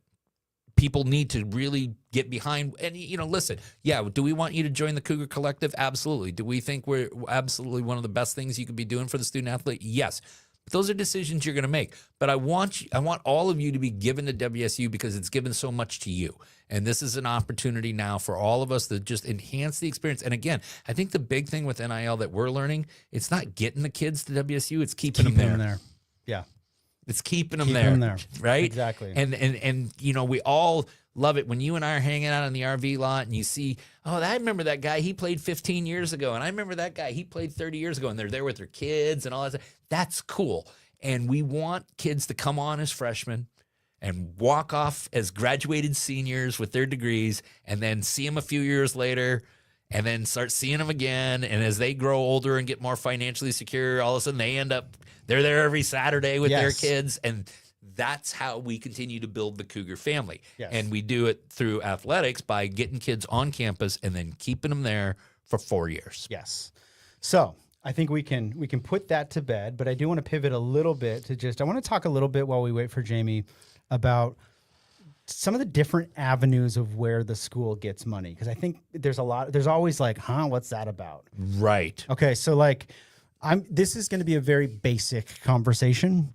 people need to really get behind. And, listen, do we want you to join the Cougar Collective? Absolutely. Do we think we're absolutely one of the best things you could be doing for the student athlete? Yes. But those are decisions you're going to make. But I want all of you to be given to WSU because it's given so much to you. And this is an opportunity now for all of us to just enhance the experience. And again, I think the big thing with NIL that we're learning, it's not getting the kids to WSU, it's keeping them there. Yeah. It's keeping them there, right? Exactly. And we all love it when you and I are hanging out in the RV lot and you see, I remember that guy, he played 15 years ago, and I remember that guy, he played 30 years ago, and they're there with their kids and all that stuff. That's cool. And we want kids to come on as freshmen and walk off as graduated seniors with their degrees, and then see them a few years later, and then start seeing them again. And as they grow older and get more financially secure, all of a sudden they're there every Saturday with their kids. And that's how we continue to build the Cougar family. Yes. And we do it through athletics by getting kids on campus and then keeping them there for 4 years. Yes. So I think we can put that to bed, but I do want to pivot a little bit to I want to talk a little bit while we wait for Jamie about some of the different avenues of where the school gets money. Because I think there's always like, what's that about? Right. Okay. So this is going to be a very basic conversation,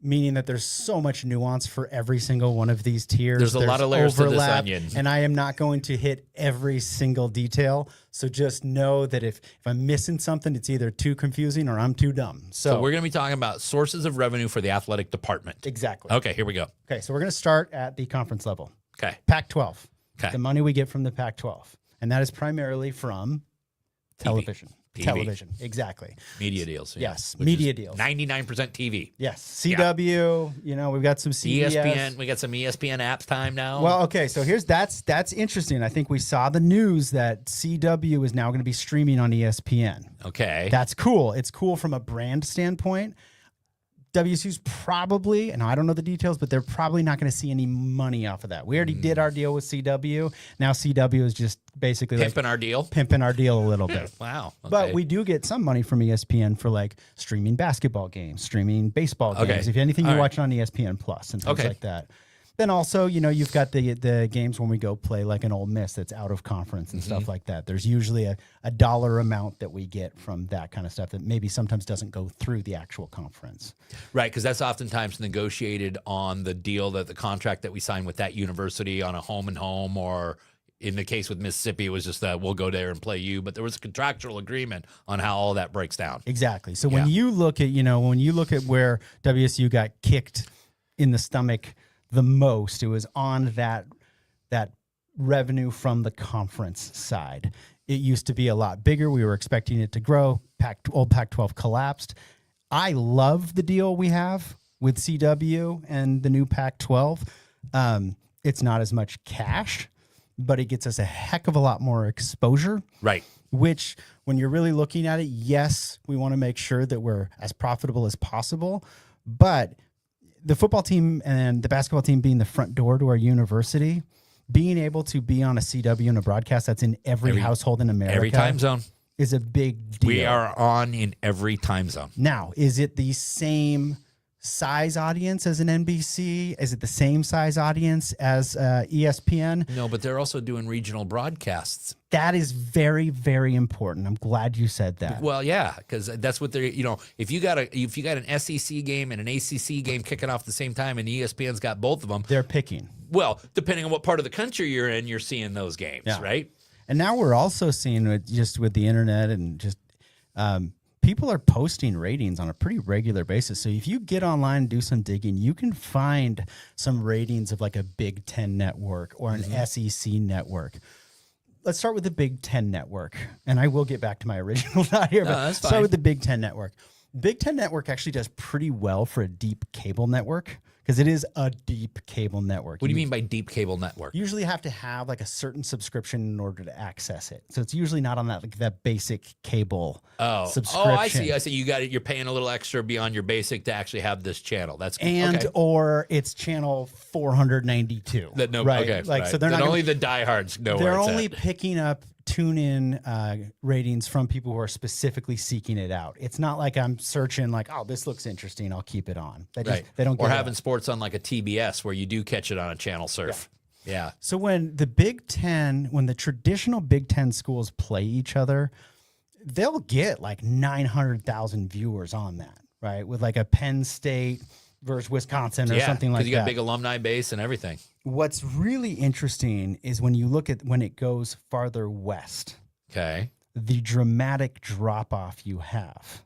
meaning that there's so much nuance for every single one of these tiers. There's a lot of layers to this onion. And I am not going to hit every single detail. So just know that if I'm missing something, it's either too confusing or I'm too dumb. So we're going to be talking about sources of revenue for the athletic department. Exactly. Okay, here we go. Okay, so we're going to start at the conference level. Okay. Pac-12. Okay. The money we get from the Pac-12. And that is primarily from television. TV. Television, exactly. Media deals. Yes, media deals. 99% TV. Yes, CW. We've got some CBS. ESPN. We got some ESPN apps time now. Well, okay, so that's interesting. I think we saw the news that CW is now going to be streaming on ESPN. Okay, that's cool. It's cool from a brand standpoint. WSU's probably, and I don't know the details, but they're probably not going to see any money off of that. We already did our deal with CW. Now CW is just basically pimping our deal a little bit. Wow. Okay. But we do get some money from ESPN for streaming basketball games, streaming baseball games. If anything, you're watching on ESPN Plus and things like that. Then also, you've got the games when we go play like an Ole Miss that's out of conference and stuff like that. There's usually a dollar amount that we get from that kind of stuff that maybe sometimes doesn't go through the actual conference. Right, because that's oftentimes negotiated on the deal the contract that we sign with that university on a home and home, or in the case with Mississippi, it was just that we'll go there and play you. But there was a contractual agreement on how all that breaks down. Exactly. So when you look at where WSU got kicked in the stomach the most, it was on that revenue from the conference side. It used to be a lot bigger. We were expecting it to grow. Old Pac-12 collapsed. I love the deal we have with CW and the new Pac-12. It's not as much cash, but it gets us a heck of a lot more exposure. Right. Which, when you're really looking at it, yes, we want to make sure that we're as profitable as possible, but the football team and the basketball team being the front door to our university, being able to be on a CW and a broadcast that's in every household in America, every time zone, is a big deal. We are on in every time zone. Now, is it the same size audience as an NBC? Is it the same size audience as ESPN? No, but they're also doing regional broadcasts. That is very, very important. I'm glad you said that. Well, yeah, because that's what they're, if you got an SEC game and an ACC game kicking off at the same time, and ESPN's got both of them, they're picking. Well, depending on what part of the country you're in, you're seeing those games, right? And now we're also seeing with the internet and just people are posting ratings on a pretty regular basis. So if you get online and do some digging, you can find some ratings of like a Big Ten network or an SEC network. Let's start with the Big Ten network. And I will get back to my original thought here, but that's start fine. with the Big Ten network. Big Ten network actually does pretty well for a deep cable network because it is a deep cable network. What do you mean by deep cable network? You usually have to have like a certain subscription in order to access it. So it's usually not on that like that basic cable subscription. Oh, I see. I see. You're paying a little extra beyond your basic to actually have this channel. That's and okay. or it's channel 492. That no, right? Okay, like right. so they're that not only the diehards know. They're where it's only at. picking up tune-in ratings from people who are specifically seeking it out. It's not like I'm searching like, oh, this looks interesting, I'll keep it on. They don't. Or get having that. sports on like a TBS where you do catch it on a channel surf. Yeah. So when the Big Ten, when the traditional Big Ten schools play each other, they'll get like 900,000 viewers on that, right? With like a Penn State versus Wisconsin or something like that. Because you got a big alumni base and everything. What's really interesting is when you look at when it goes farther west, okay, the dramatic drop off you have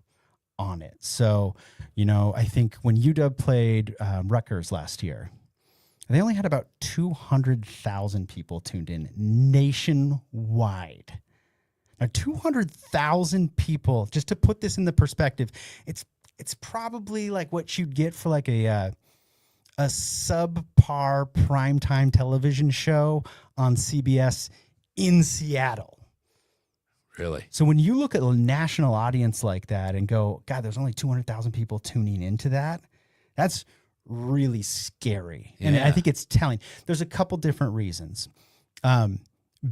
on it. So, I think when UW played Rutgers last year, they only had about 200,000 people tuned in nationwide. Now, 200,000 people, just to put this in the perspective, it's probably like what you'd get for like a subpar primetime television show on CBS in Seattle. Really? So when you look at a national audience like that and go, God, there's only 200,000 people tuning into that, that's really scary. And I think it's telling. There's a couple different reasons.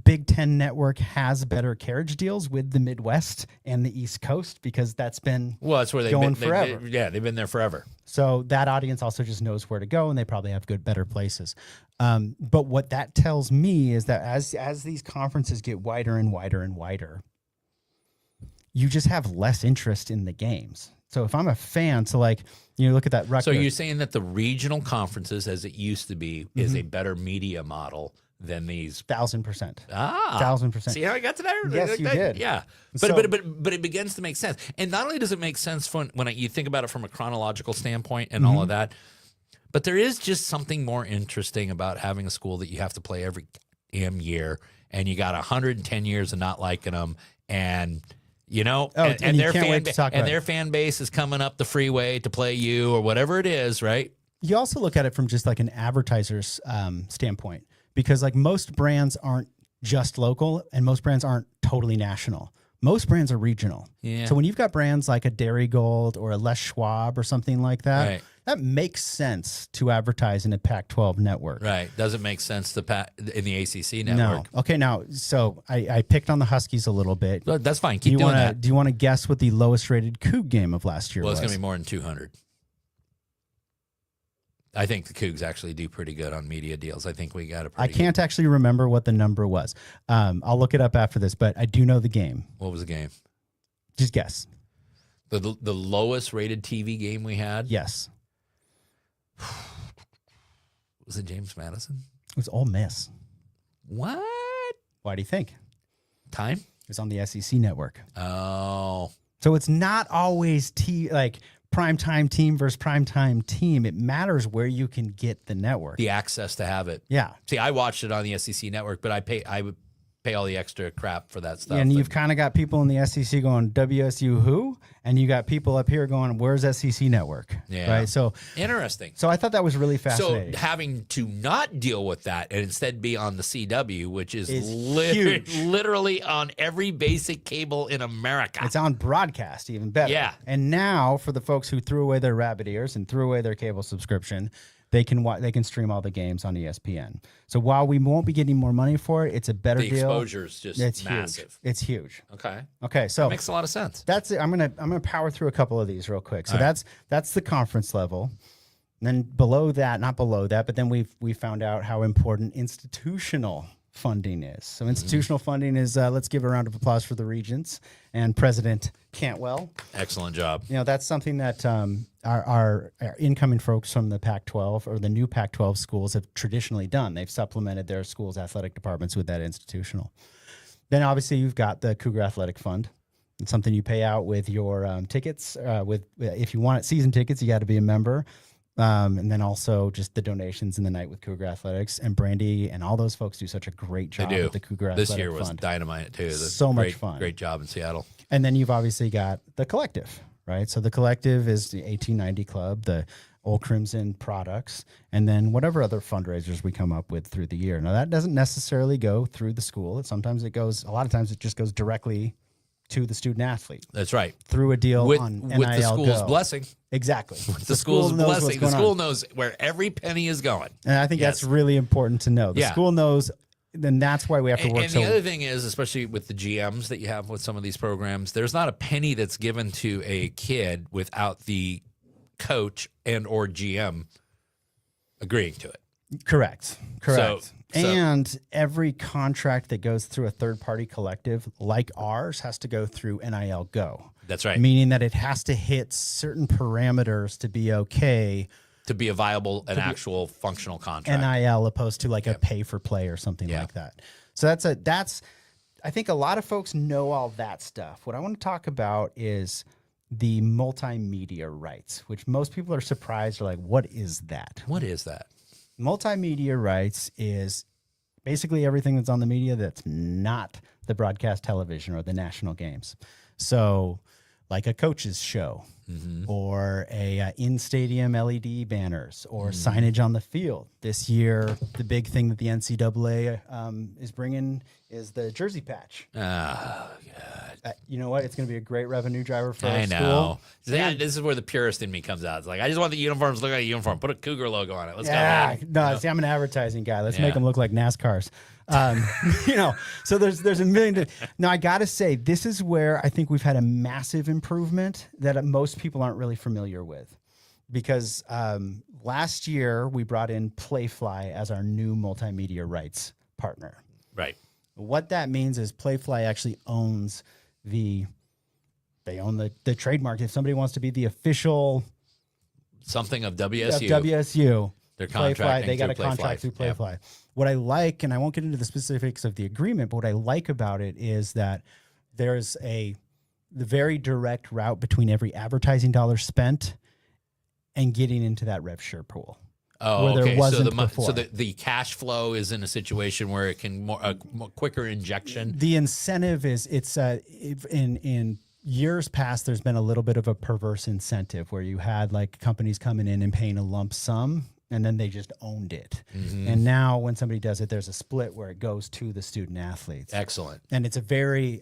Big Ten Network has better carriage deals with the Midwest and the East Coast because that's been that's where they've going been forever. They've been there forever. So that audience also just knows where to go, and they probably have better places. But what that tells me is that as these conferences get wider and wider and wider, you just have less interest in the games. So if I'm a fan, look at that Rutgers. So you're saying that the regional conferences, as it used to be, is a better media model than these 1,000%. 1,000%. See how I got to that? Yes, you did. Yeah, but it begins to make sense. And not only does it make sense when you think about it from a chronological standpoint and all of that, but there is just something more interesting about having a school that you have to play every damn year, and you got 110 years of not liking them, and their fan base is coming up the freeway to play you or whatever it is, right? You also look at it from just like an advertiser's standpoint. Because like most brands aren't just local and most brands aren't totally national. Most brands are regional. Yeah. So when you've got brands like a Dairy Gold or a Les Schwab or something like that, right, that makes sense to advertise in a Pac-12 network. Right. Doesn't make sense in the ACC network. No. Okay, now, so I picked on the Huskies a little bit. That's fine. Keep doing that. Do you want to guess what the lowest rated Coug game of last year was? Well, it's going to be more than 200. I think the Cougs actually do pretty good on media deals. I think we got a pretty I can't actually remember what the number was. I'll look it up after this, but I do know the game. What was the game? Just guess. The lowest rated TV game we had? Yes. Was it James Madison? It was Ole Miss. What? Why do you think? Time? It was on the SEC network. Oh. So it's not always primetime team versus primetime team. It matters where you can get the network. The access to have it. Yeah. See, I watched it on the SEC network, but I would pay all the extra crap for that stuff. And you've kind of got people in the SEC going, WSU who? And you got people up here going, where's SEC network? Yeah. Right. So interesting. So I thought that was really fascinating. So having to not deal with that and instead be on the CW, which is literally on every basic cable in America. It's on broadcast, even better. Yeah. And now for the folks who threw away their rabbit ears and threw away their cable subscription, they can stream all the games on ESPN. So while we won't be getting more money for it, it's a better deal. The exposure is just massive. Huge. It's huge. Okay. So that makes a lot of sense. That's it. I'm gonna power through a couple of these real quick. So that's the conference level. And then below that, not below that, but then we found out how important institutional funding is. So institutional funding is, let's give a round of applause for the Regents and President Cantwell. Excellent job. That's something that our incoming folks from the Pac-12 or the new Pac-12 schools have traditionally done. They've supplemented their schools' athletic departments with that institutional. Then obviously you've got the Cougar Athletic Fund. It's something you pay out with your tickets. If you want season tickets, you got to be a member. And then also just the donations in the night with Cougar Athletics, and Brandy and all those folks do such a great job with the Cougar Athletic This year was Fund. dynamite too. So much fun. Great job in Seattle. And then you've obviously got the collective, right? So the collective is the 1890 Club, the Old Crimson products, and then whatever other fundraisers we come up with through the year. Now that doesn't necessarily go through the school. A lot of times it just goes directly to the student athlete. That's right. Through a deal on NIL with the school's Go. blessing. Exactly. With the school's blessing. The school knows where every penny is going. And I think that's really important to know. The school knows, then that's why we have to work. And the other thing is, especially with the GMs that you have with some of these programs, there's not a penny that's given to a kid without the coach and or GM agreeing to it. Correct. So, and every contract that goes through a third-party collective like ours has to go through NIL Go. That's right. Meaning that it has to hit certain parameters to be okay. To be a viable, actual functional contract. NIL opposed to like a pay for play or something like that. So that's I think a lot of folks know all that stuff. What I want to talk about is the multimedia rights, which most people are surprised. Are like, what is that? What is that? Multimedia rights is basically everything that's on the media that's not the broadcast television or the national games. So like a coach's show or a in-stadium LED banners or signage on the field. This year, the big thing that the NCAA is bringing is the jersey patch. Oh, God. You know what? It's going to be a great revenue driver for our I school. know. This is where the purist in me comes out. It's like, I just want the uniforms to look like a uniform. Put a Cougar logo on it. Let's go. No, see, I'm an advertising guy. Let's make them look like NASCARs. So there's a million. Now, I got to say, this is where I think we've had a massive improvement that most people aren't really familiar with. Because last year, we brought in Playfly as our new multimedia rights partner. Right. What that means is Playfly actually owns the trademark. If somebody wants to be the official something of WSU, they're contracting they got through a contract through Playfly. Yep. What I like, and I won't get into the specifics of the agreement, but what I like about it is that there's the very direct route between every advertising dollar spent and getting into that rev share pool. Oh, where okay. There wasn't before. So the cash flow is in a situation where it can more quicker injection. The incentive is in years past, there's been a little bit of a perverse incentive where you had like companies coming in and paying a lump sum, and then they just owned it. And now when somebody does it, there's a split where it goes to the student athletes. Excellent. And it's a very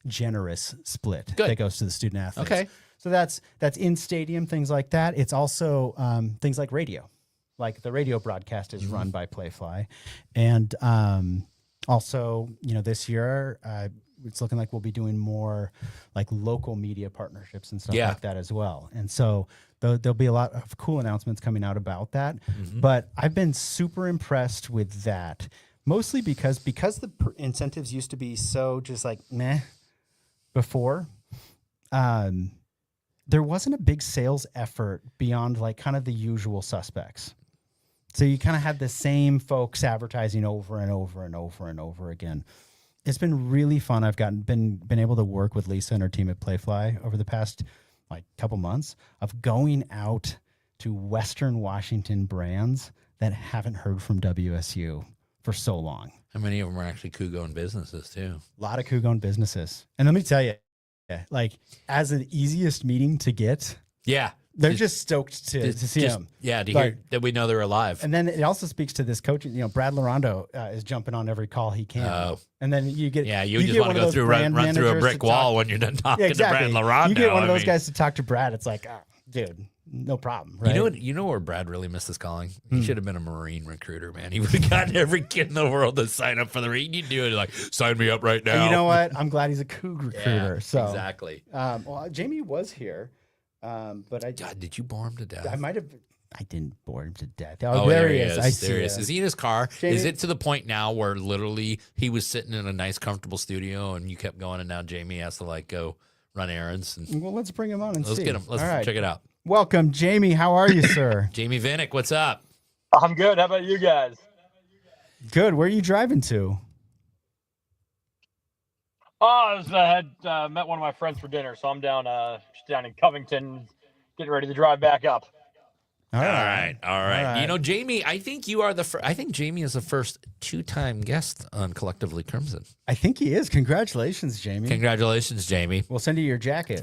generous split Good. that goes to the student athletes. Okay. So that's in stadium, things like that. It's also things like radio. Like the radio broadcast is run by Playfly. And also, this year, it's looking like we'll be doing more like local media partnerships and stuff like that as well. And so there'll be a lot of cool announcements coming out about that. But I've been super impressed with that, mostly because the incentives used to be so just like meh before. There wasn't a big sales effort beyond like kind of the usual suspects. So you kind of had the same folks advertising over and over and over and over again. It's been really fun. I've been able to work with Lisa and her team at Playfly over the past like couple months of going out to Western Washington brands that haven't heard from WSU for so long. How many of them are actually Cougar-owned businesses too? A lot of Cougar-owned businesses. And let me tell you, like as the easiest meeting to get. Yeah. They're just stoked to see them. Yeah, to hear that we know they're alive. And then it also speaks to this coach. Brad Larondo is jumping on every call he can. Oh. And then you get you just want to go through run through a brick wall when you're done talking to Brad Larondo. You get one of those guys to talk to Brad. It's like, dude, no problem. Right? You know where Brad really missed his calling? He should have been a Marine recruiter, man. He would have gotten every kid in the world to sign up for the Marine. You do it like, sign me up right now. And you know what? I'm glad he's a Cougar recruiter. Exactly. Well, Jamie was here. But God, did you bore him to death? I didn't bore him to death. Oh, there he is. I see there he is. Is he in his car? Jamie, is it to the point now where literally he was sitting in a nice, comfortable studio and you kept going, and now Jamie has to like go run errands? Well, let's bring him on and see. Let's get him. Let's check it out. Welcome, Jamie. How are you, sir? Jamie Vinnick, what's up? I'm good. How about you guys? Good. Where are you driving to? I had met one of my friends for dinner, so I'm just down in Covington, getting ready to drive back up. All right. You know, Jamie, I think you are I think Jamie is the first 2-time guest on Collectively Crimson. I think he is. Congratulations, Jamie. Congratulations, Jamie. We'll send you your jacket.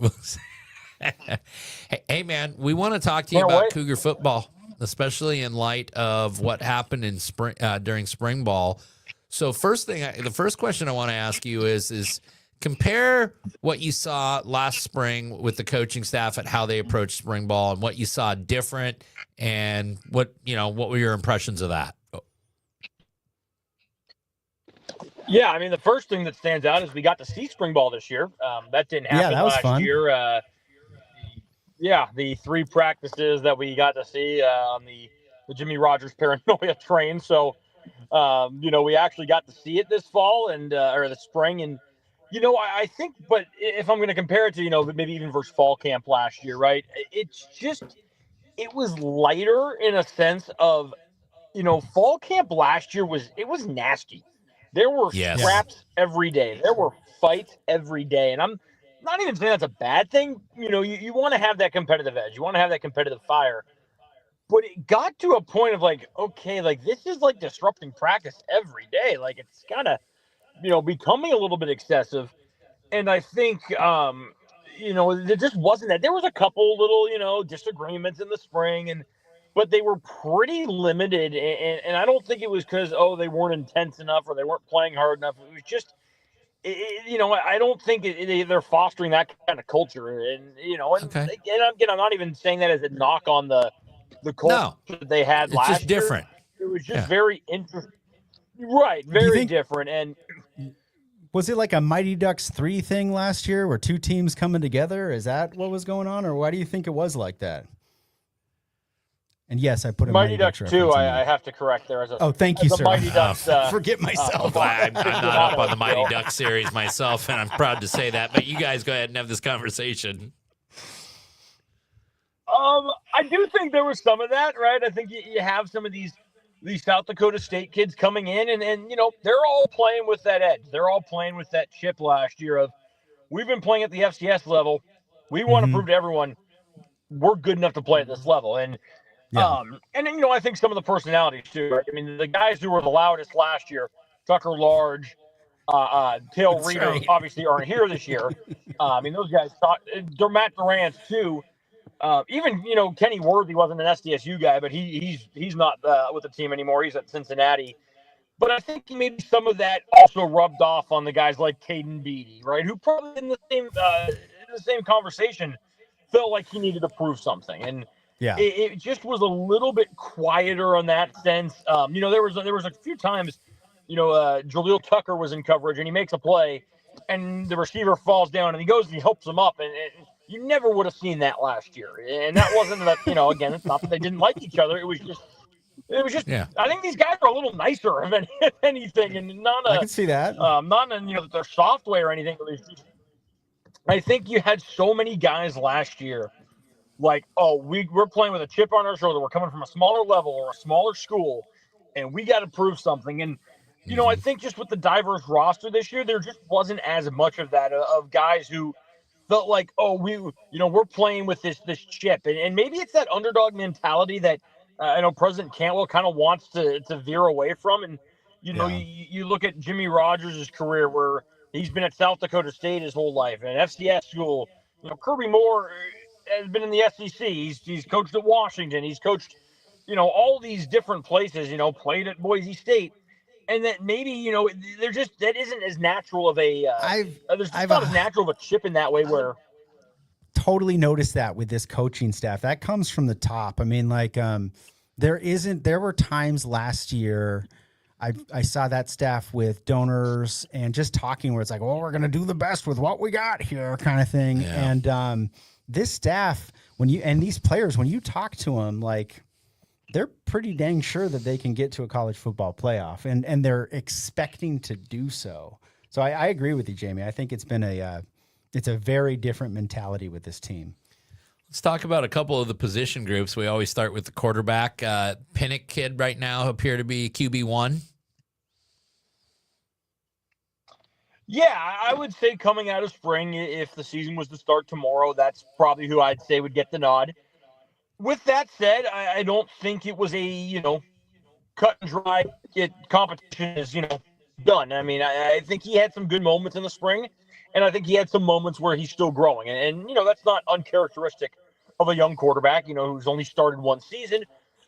Hey, man, we want to talk to you about Cougar football, especially in light of what happened in spring during spring ball. So the first question I want to ask you is compare what you saw last spring with the coaching staff and how they approached spring ball and what you saw different and what were your impressions of that? Yeah, I mean, the first thing that stands out is we got to see spring ball this year. That didn't happen that was last fun. year. The 3 practices that we got to see on the Jimmy Rogers paranoia train. So, we actually got to see it this fall or the spring. And, I think, but if I'm going to compare it to, maybe even versus fall camp last year, right? It was lighter in a sense of, fall camp last year was nasty. There were scraps every day. There were fights every day. And I'm not even saying that's a bad thing. You want to have that competitive edge. You want to have that competitive fire. But it got to a point of okay, this is disrupting practice every day. It's kind of, becoming a little bit excessive. And I think, there just wasn't that. There was a couple little, disagreements in the spring, but they were pretty limited. And I don't think it was because, they weren't intense enough or they weren't playing hard enough. It was just, I don't think they're fostering that kind of culture. And, again, I'm not even saying that as a knock on the culture that they had last year. It's just different. It was just very interesting. Right. Very different. And was it like a Mighty Ducks 3 thing last year where 2 teams coming together? Is that what was going on? Or why do you think it was like that? And yes, I put a Mighty Ducks 2. I have to correct there. Thank you, sir. Mighty Ducks, forget myself. I'm not up on the Mighty Ducks series myself, and I'm proud to say that. But you guys go ahead and have this conversation. I do think there was some of that, right? I think you have some of these South Dakota State kids coming in, and they're all playing with that edge. They're all playing with that chip last year of, we've been playing at the FCS level. We want to prove to everyone we're good enough to play at this level. And I think some of the personalities too. Right? I mean, the guys who were the loudest last year, Tucker Large, Tail Reader, obviously aren't here this year. I mean, those guys Matt Durant too. Even Kenny Worthy wasn't an SDSU guy, but he's not with the team anymore. He's at Cincinnati. But I think maybe some of that also rubbed off on the guys like Caden Beatty, right? Who probably in the same conversation felt like he needed to prove something, and it just was a little bit quieter on that sense. There was a few times, Jaleel Tucker was in coverage and he makes a play, and the receiver falls down and he goes and he helps him up, and you never would have seen that last year. And that wasn't that, again, it's not that they didn't like each other. It was just, I think these guys are a little nicer if anything. And I can see that. Not in, their software or anything. It was just, I think you had so many guys last year, we're playing with a chip on our shoulder. We're coming from a smaller level or a smaller school, and we got to prove something. And, I think just with the diverse roster this year, there just wasn't as much of that, of guys who felt like, we're playing with this chip. And maybe it's that underdog mentality that I know President Cantwell kind of wants to veer away from. And, you look at Jimmy Rogers' career where he's been at South Dakota State his whole life, and FCS school. Kirby Moore has been in the SEC. He's coached at Washington. He's coached, all these different places, played at Boise State. And that maybe, that isn't as natural of a, there's not as natural of a chip in that way where. Totally noticed that with this coaching staff. That comes from the top. I mean, there were times last year I saw that staff with donors and just talking where it's like, well, we're going to do the best with what we got here kind of thing. Yeah. And this staff, these players, when you talk to them, they're pretty dang sure that they can get to a college football playoff, and they're expecting to do so. So I agree with you, Jamie. I think it's been it's a very different mentality with this team. Let's talk about a couple of the position groups. We always start with the quarterback. Vinnick kid right now appear to be QB1. Yeah, I would say coming out of spring, if the season was to start tomorrow, that's probably who I'd say would get the nod. With that said, I don't think it was a, cut and dry competition is, done. I mean, I think he had some good moments in the spring, and I think he had some moments where he's still growing. That's not uncharacteristic of a young quarterback, who's only started one season.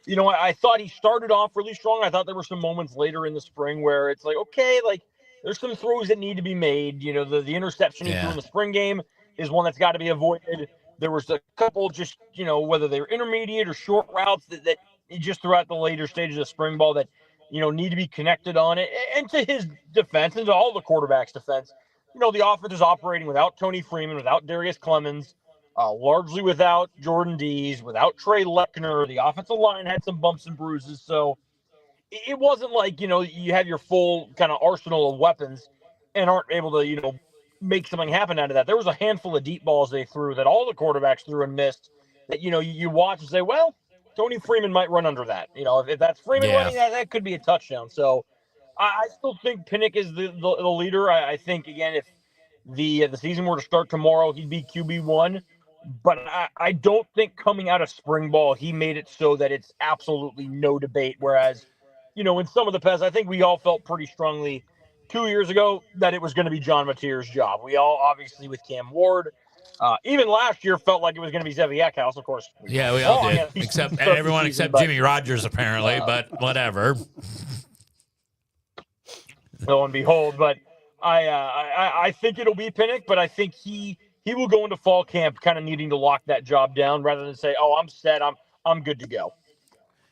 I thought he started off really strong. I thought there were some moments later in the spring where it's like, okay, like there's some throws that need to be made. The interception he threw in the spring game is one that's got to be avoided. There was a couple just, whether they were intermediate or short routes that just throughout the later stages of spring ball that, need to be connected on it. And to his defense and to all the quarterbacks' defense, the offense is operating without Tony Freeman, without Darius Clemens, largely without Jordan Dees, without Trey Lechner. The offensive line had some bumps and bruises. So it wasn't like, you have your full kind of arsenal of weapons and aren't able to, make something happen out of that. There was a handful of deep balls they threw that all the quarterbacks threw and missed that, you watch and say, well, Tony Freeman might run under that. If that's Freeman running that could be a touchdown. So I still think Vinnick is the leader. I think, again, if the season were to start tomorrow, he'd be QB1. But I don't think coming out of spring ball, he made it so that it's absolutely no debate. Whereas, in some of the past, I think we all felt pretty strongly 2 years ago that it was going to be John Mateer's job. We all, obviously, with Cam Ward, even last year felt like it was going to be Zevi Eckhouse, of course. Yeah, we all did, except everyone except Jimmy Rogers, apparently, but whatever. Lo and behold, but I think it'll be Vinnick, but I think he will go into fall camp kind of needing to lock that job down rather than say, "Oh, I'm set, I'm good to go."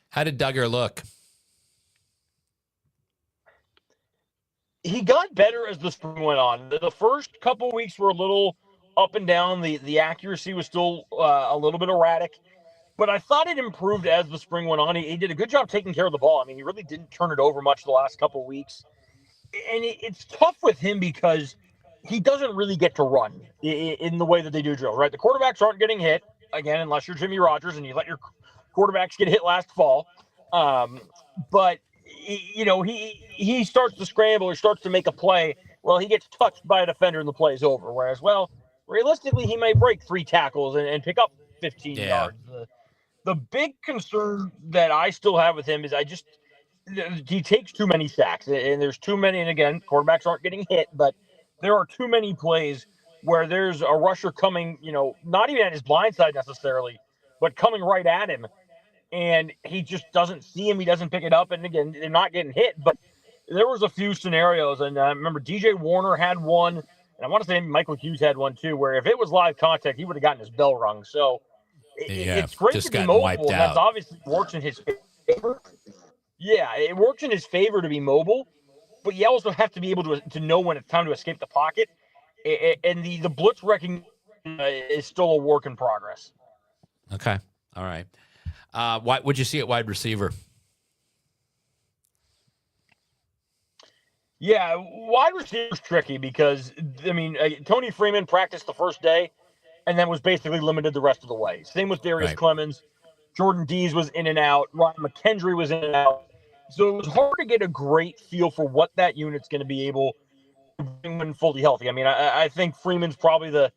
How did Duggar look? He got better as the spring went on. The first couple weeks were a little up and down. The accuracy was still a little bit erratic, but I thought it improved as the spring went on. He did a good job taking care of the ball. I mean, he really didn't turn it over much the last couple weeks. And it's tough with him because he doesn't really get to run in the way that they do drills, right? The quarterbacks aren't getting hit, again, unless you're Jimmy Rogers and you let your quarterbacks get hit last fall. But he starts to scramble or starts to make a play. Well, he gets touched by a defender and the play is over. Whereas, well, realistically, he may break 3 tackles and pick up 15 yards. The big concern that I still have with him is he takes too many sacks, and there's too many. And again, quarterbacks aren't getting hit, but there are too many plays where there's a rusher coming, not even at his blind side necessarily, but coming right at him. And he just doesn't see him. He doesn't pick it up. And again, they're not getting hit, but there was a few scenarios. And I remember DJ Warner had one, and I want to say Michael Hughes had one too, where if it was live contact, he would have gotten his bell rung. So it's great to be mobile. And that's obviously works in his favor. Yeah, it works in his favor to be mobile, but you also have to be able to know when it's time to escape the pocket. And the blitz recognition is still a work in progress. Okay. All right. What would you see at wide receiver? Yeah, wide receiver is tricky because, I mean, Tony Freeman practiced the first day and then was basically limited the rest of the way. Same with Darius Clemens. Jordan Dees was in and out. Ryan McKendry was in and out. So it was hard to get a great feel for what that unit's going to be able to bring when fully healthy. I mean, I think Freeman's probably the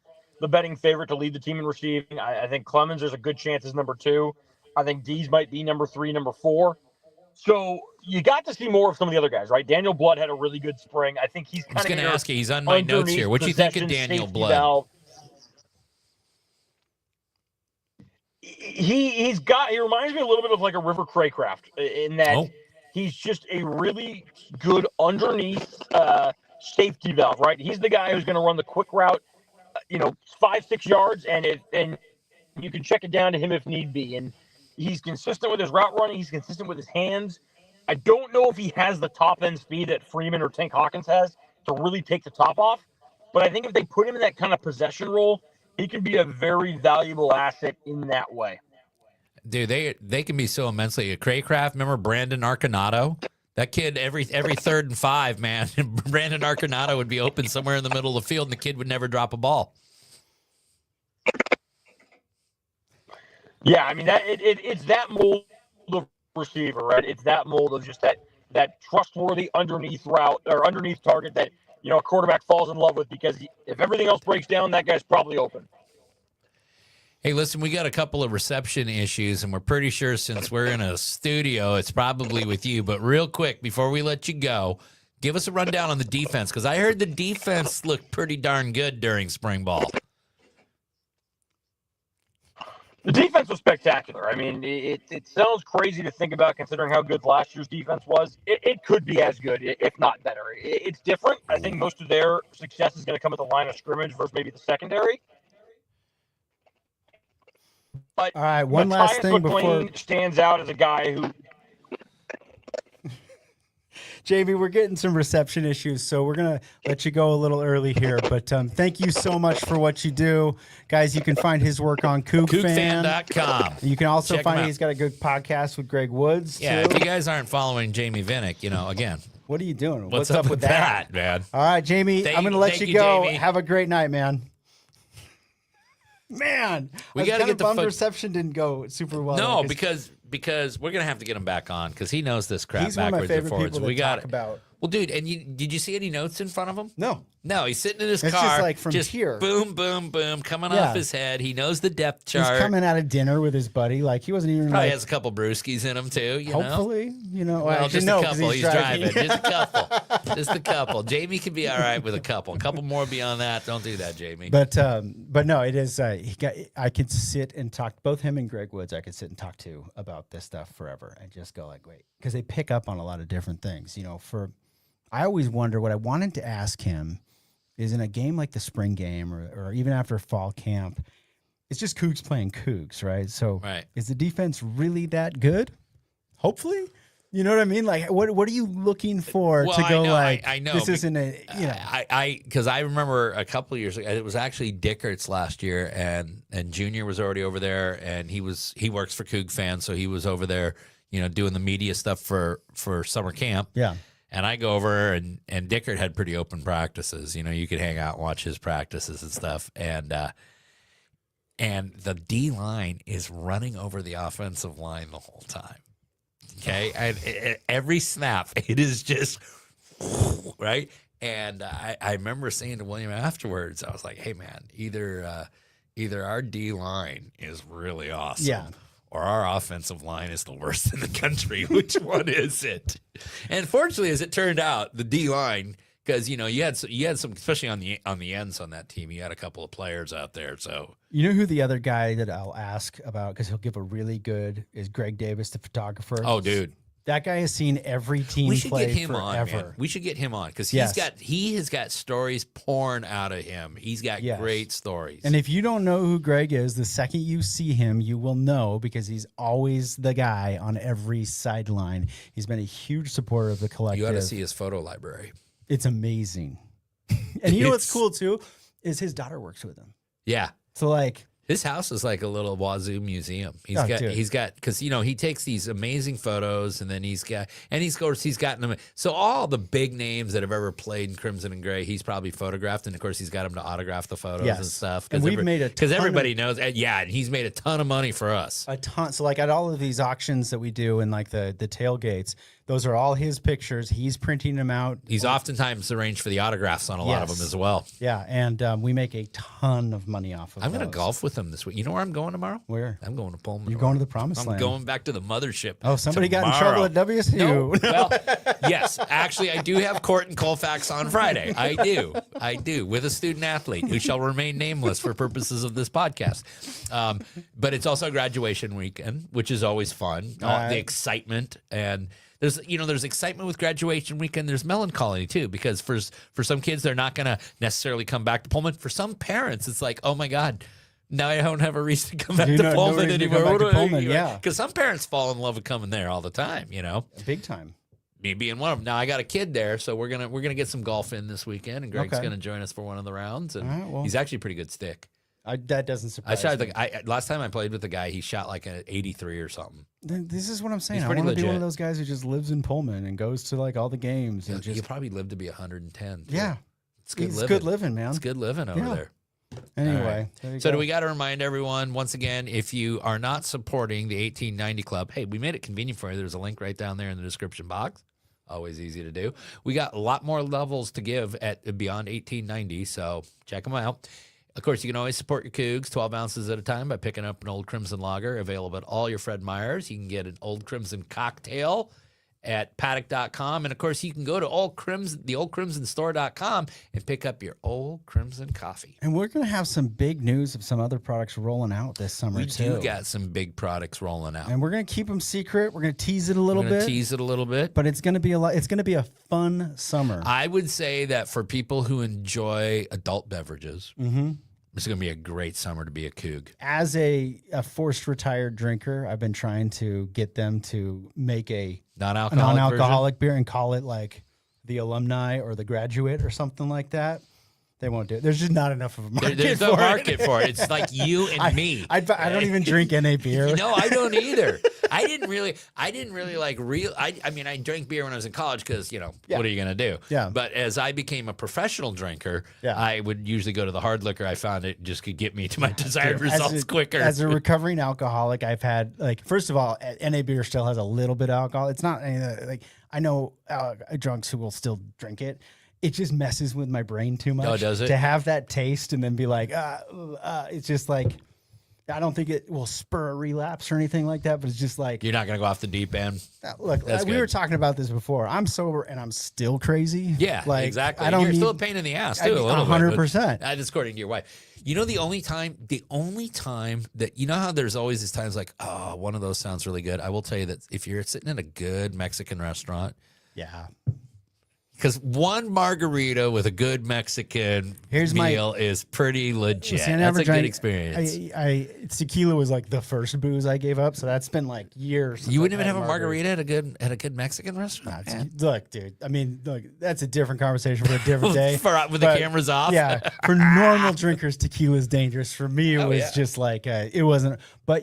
betting favorite to lead the team in receiving. I think Clemens, there's a good chance, is number 2. I think Dees might be number 3, number 4. So you got to see more of some of the other guys, right? Daniel Blood had a really good spring. I think he's kind of. I was going to ask you. He's on my notes here. What do you think of Daniel Blood? Valve. He reminds me a little bit of like a River Craycraft in that he's just a really good underneath safety valve, right? He's the guy who's going to run the quick route, 5-6 yards, and you can check it down to him if need be. And he's consistent with his route running. He's consistent with his hands. I don't know if he has the top end speed that Freeman or Tank Hawkins has to really take the top off, but I think if they put him in that kind of possession role, he can be a very valuable asset in that way. Dude, they can be so immensely. Craycraft, remember Brandon Arconato? That kid, every 3rd and 5, man, Brandon Arconato would be open somewhere in the middle of the field, and the kid would never drop a ball. Yeah, I mean, it's that mold of receiver, right? It's that mold of just that trustworthy underneath route or underneath target that a quarterback falls in love with, because if everything else breaks down, that guy's probably open. Hey, listen, we got a couple of reception issues, and we're pretty sure since we're in a studio, it's probably with you. But real quick, before we let you go, give us a rundown on the defense, because I heard the defense looked pretty darn good during spring ball. The defense was spectacular. I mean, it sounds crazy to think about considering how good last year's defense was. It could be as good, if not better. It's different. I think most of their success is going to come at the line of scrimmage versus maybe the secondary. But all right, one last thing before stands out as a guy who. JV, we're getting some reception issues, so we're going to let you go a little early here. But thank you so much for what you do. Guys, you can find his work on KookFan.com. You can also find he's got a good podcast with Greg Woods. Yeah, too. if you guys aren't following Jamie Vinnick, again. What are you doing? What's up with that, man? All right, Jamie, I'm going to let you go. Jamie. Have a great night, man. Man, we got to get the reception didn't go super well. No, because we're gonna have to get him back on because he knows this crap backwards and forwards. We got about. Well, dude, and did you see any notes in front of him? No, he's sitting in his it's car, just like from here, boom, boom, boom, coming off his head. He knows the depth chart. He's coming out of dinner with his buddy, like he wasn't even. Probably has a couple brewskis in him too. Hopefully, well, just a couple. He's driving. Just a couple. Jamie can be all right with a couple. A couple more beyond that. Don't do that, Jamie. But no, it is. I could sit and talk. Both him and Greg Woods, I could sit and talk to about this stuff forever and just go like, wait, because they pick up on a lot of different things. I always wonder what I wanted to ask him is in a game like the spring game or even after fall camp, it's just Cougs playing Cougs, right? So is the defense really that good? Hopefully. You know what I mean? Like, what are you looking for to go I know. This isn't a, because I remember a couple of years ago, it was actually Dickert's last year, and Junior was already over there, and he works for Coug Fan, so he was over there, doing the media stuff for summer camp. Yeah. And I go over, and Dickert had pretty open practices. You could hang out and watch his practices and stuff. And the D line is running over the offensive line the whole time. Okay, and every snap, it is just right. And I remember saying to William afterwards, I was like, "Hey, man, either our D line is really awesome, or our offensive line is the worst in the country. Which one is it?" And fortunately, as it turned out, the D line, because you had some, especially on the ends on that team, you had a couple of players out there. So who the other guy that I'll ask about, because he'll give a really good, is Greg Davis, the photographer. Oh, dude. That guy has seen every team we should play get him forever. On, man. We should get him on because he has got stories pouring out of him. He's got great stories. And if you don't know who Greg is, the second you see him, you will know because he's always the guy on every sideline. He's been a huge supporter of the collective. You got to see his photo library. It's amazing. And you know what's cool too is his daughter works with him. Yeah. So like his house is like a little Wazoo museum. He's got because he takes these amazing photos, and then he's gotten them. So all the big names that have ever played in Crimson and Gray, he's probably photographed, and of course he's got them to autograph the photos and stuff. And we've made because everybody knows. Yeah, and he's made a ton of money for us. A ton. So like at all of these auctions that we do and like the tailgates, those are all his pictures. He's printing them out. He's oftentimes arranged for the autographs on a lot of them as well. Yeah, and we make a ton of money off of I'm going to golf with him this week. You know where I'm going tomorrow? Where? I'm going to Pullman. You're going to the promised land. I'm going back to the mothership. Oh, somebody got in trouble at WSU. No. Well, yes. Actually, I do have court in Colfax on Friday. I do, with a student athlete who shall remain nameless for purposes of this podcast. But it's also graduation weekend, which is always fun. The excitement and... There's excitement with graduation weekend. There's melancholy too, because for some kids, they're not going to necessarily come back to Pullman. For some parents, it's like, oh my God, now I don't have a reason to come back to Pullman anymore. Because some parents fall in love with coming there all the time. Big time. Me being one of them. Now I got a kid there, so we're gonna get some golf in this weekend, and Greg's gonna join us for one of the rounds, and he's actually a pretty good stick. That doesn't surprise me. Last time I played with the guy, he shot like an 83 or something. This is what I'm saying. I want to be one of those guys who just lives in Pullman and goes to like all the games. And you probably live to be 110. Too. Yeah. It's good living. Good living, man. It's good living over there. Anyway. Right. So do we got to remind everyone, once again, if you are not supporting the 1890 Club, hey, we made it convenient for you. There's a link right down there in the description box. Always easy to do. We got a lot more levels to give at Beyond 1890, so check them out. Of course, you can always support your Cougs 12 ounces at a time by picking up an Old Crimson Lager, available at all your Fred Meyers. You can get an Old Crimson cocktail at paddock.com. And, of course, you can go to the oldcrimsonstore.com and pick up your Old Crimson coffee. And we're going to have some big news of some other products rolling out this summer, too. We do got some big products rolling out. And we're going to keep them secret. We're going to tease it a little bit. But it's going to be it's going to be a fun summer. I would say that for people who enjoy adult beverages, it's going to be a great summer to be a Coug. As a forced retired drinker, I've been trying to get them to make a non-alcoholic beer and call it like the Alumni or the Graduate or something like that. They won't do it. There's just not enough of a market. There's no market for it. It's like you and me. I don't even drink NA beer. No, I don't either. I didn't really like real. I mean, I drank beer when I was in college because, what are you going to do? Yeah. But as I became a professional drinker, I would usually go to the hard liquor. I found it just could get me to my desired results quicker. As a recovering alcoholic, I've had, first of all, NA beer still has a little bit of alcohol. It's not I know drunks who will still drink it. It just messes with my brain too much. Oh, does it? To have that taste and then be like, it's just like, I don't think it will spur a relapse or anything like that, but it's just like. You're not going to go off the deep end. Look, we were talking about this before. I'm sober and I'm still crazy. Yeah, exactly. You're still a pain in the ass, too. 100%. That's according to your wife. The only time that, how there's always these times like, oh, one of those sounds really good. I will tell you that if you're sitting in a good Mexican restaurant. Yeah. Because one margarita with a good Mexican meal is pretty legit. See, that's a good experience. Tequila was like the first booze I gave up, so that's been like years. You wouldn't even have a margarita at a good Mexican restaurant. Look, dude. I mean, that's a different conversation for a different day. With the cameras off. Yeah, for normal drinkers, tequila is dangerous. For me, it was just like it wasn't. But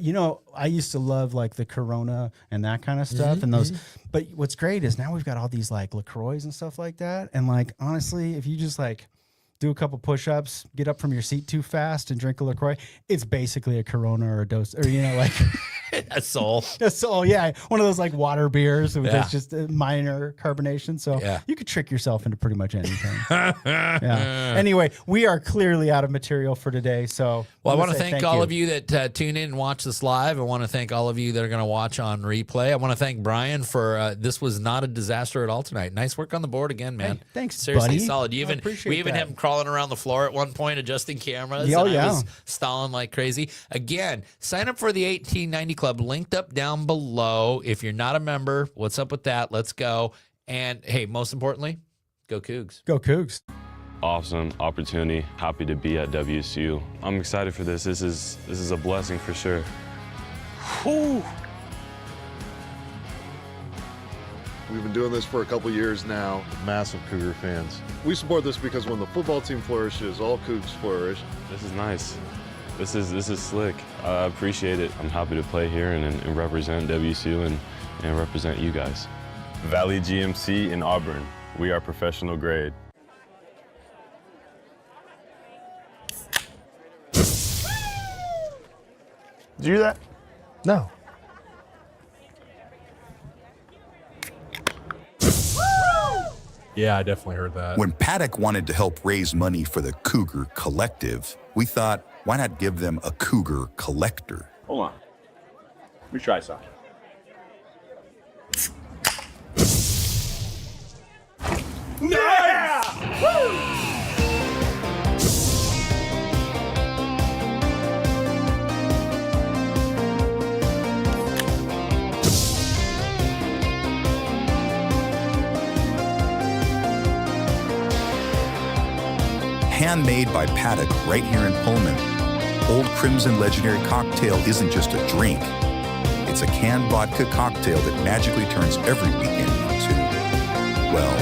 I used to love like the Corona and that kind of stuff, and those. But what's great is now we've got all these like LaCroix and stuff like that. And like, honestly, if you just like do a couple push-ups, get up from your seat too fast and drink a LaCroix, it's basically a Corona or a dose, or, like a Sol. A Sol, yeah. One of those like water beers with just a minor carbonation. So you could trick yourself into pretty much anything. Anyway, we are clearly out of material for today. So I want to thank all of you that tune in and watch this live. I want to thank all of you that are going to watch on replay. I want to thank Brian for this was not a disaster at all tonight. Nice work on the board again, man. Hey, thanks, seriously, buddy. solid. We even had him crawling around the floor at one point, adjusting cameras. I was stalling like crazy. Again, sign up for the 1890 Club, linked up down below. If you're not a member, what's up with that? Let's go. And hey, most importantly, go Cougs. Go Cougs. Awesome opportunity. Happy to be at WSU. I'm excited for this. This is a blessing for sure. Whew. We've been doing this for a couple years now. Massive Cougar fans. We support this because when the football team flourishes, all Cougs flourish. This is nice. This is slick. I appreciate it. I'm happy to play here and represent WSU and represent you guys. Valley GMC in Auburn. We are professional grade. Did you hear that? No. Yeah, I definitely heard that. When Paddock wanted to help raise money for the Cougar Collective, we thought, why not give them a Cougar Collector? Hold on. Let me try something. Yeah! Woo! Handmade by Paddock right here in Pullman, Old Crimson Legendary Cocktail isn't just a drink. It's a canned vodka cocktail that magically turns every weekend into, well,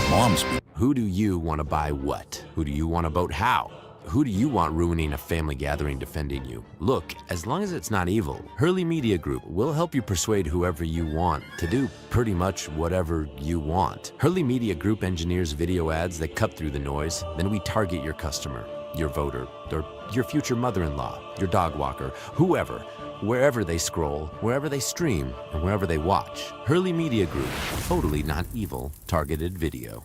mom's weekend. Who do you want to buy what? Who do you want to vote how? Who do you want ruining a family gathering defending you? Look, as long as it's not evil, Hurley Media Group will help you persuade whoever you want to do pretty much whatever you want. Hurley Media Group engineers video ads that cut through the noise, then we target your customer, your voter, or your future mother-in-law, your dog walker, whoever. wherever they scroll, wherever they stream, and wherever they watch. Hurley Media Group, totally not evil, targeted video.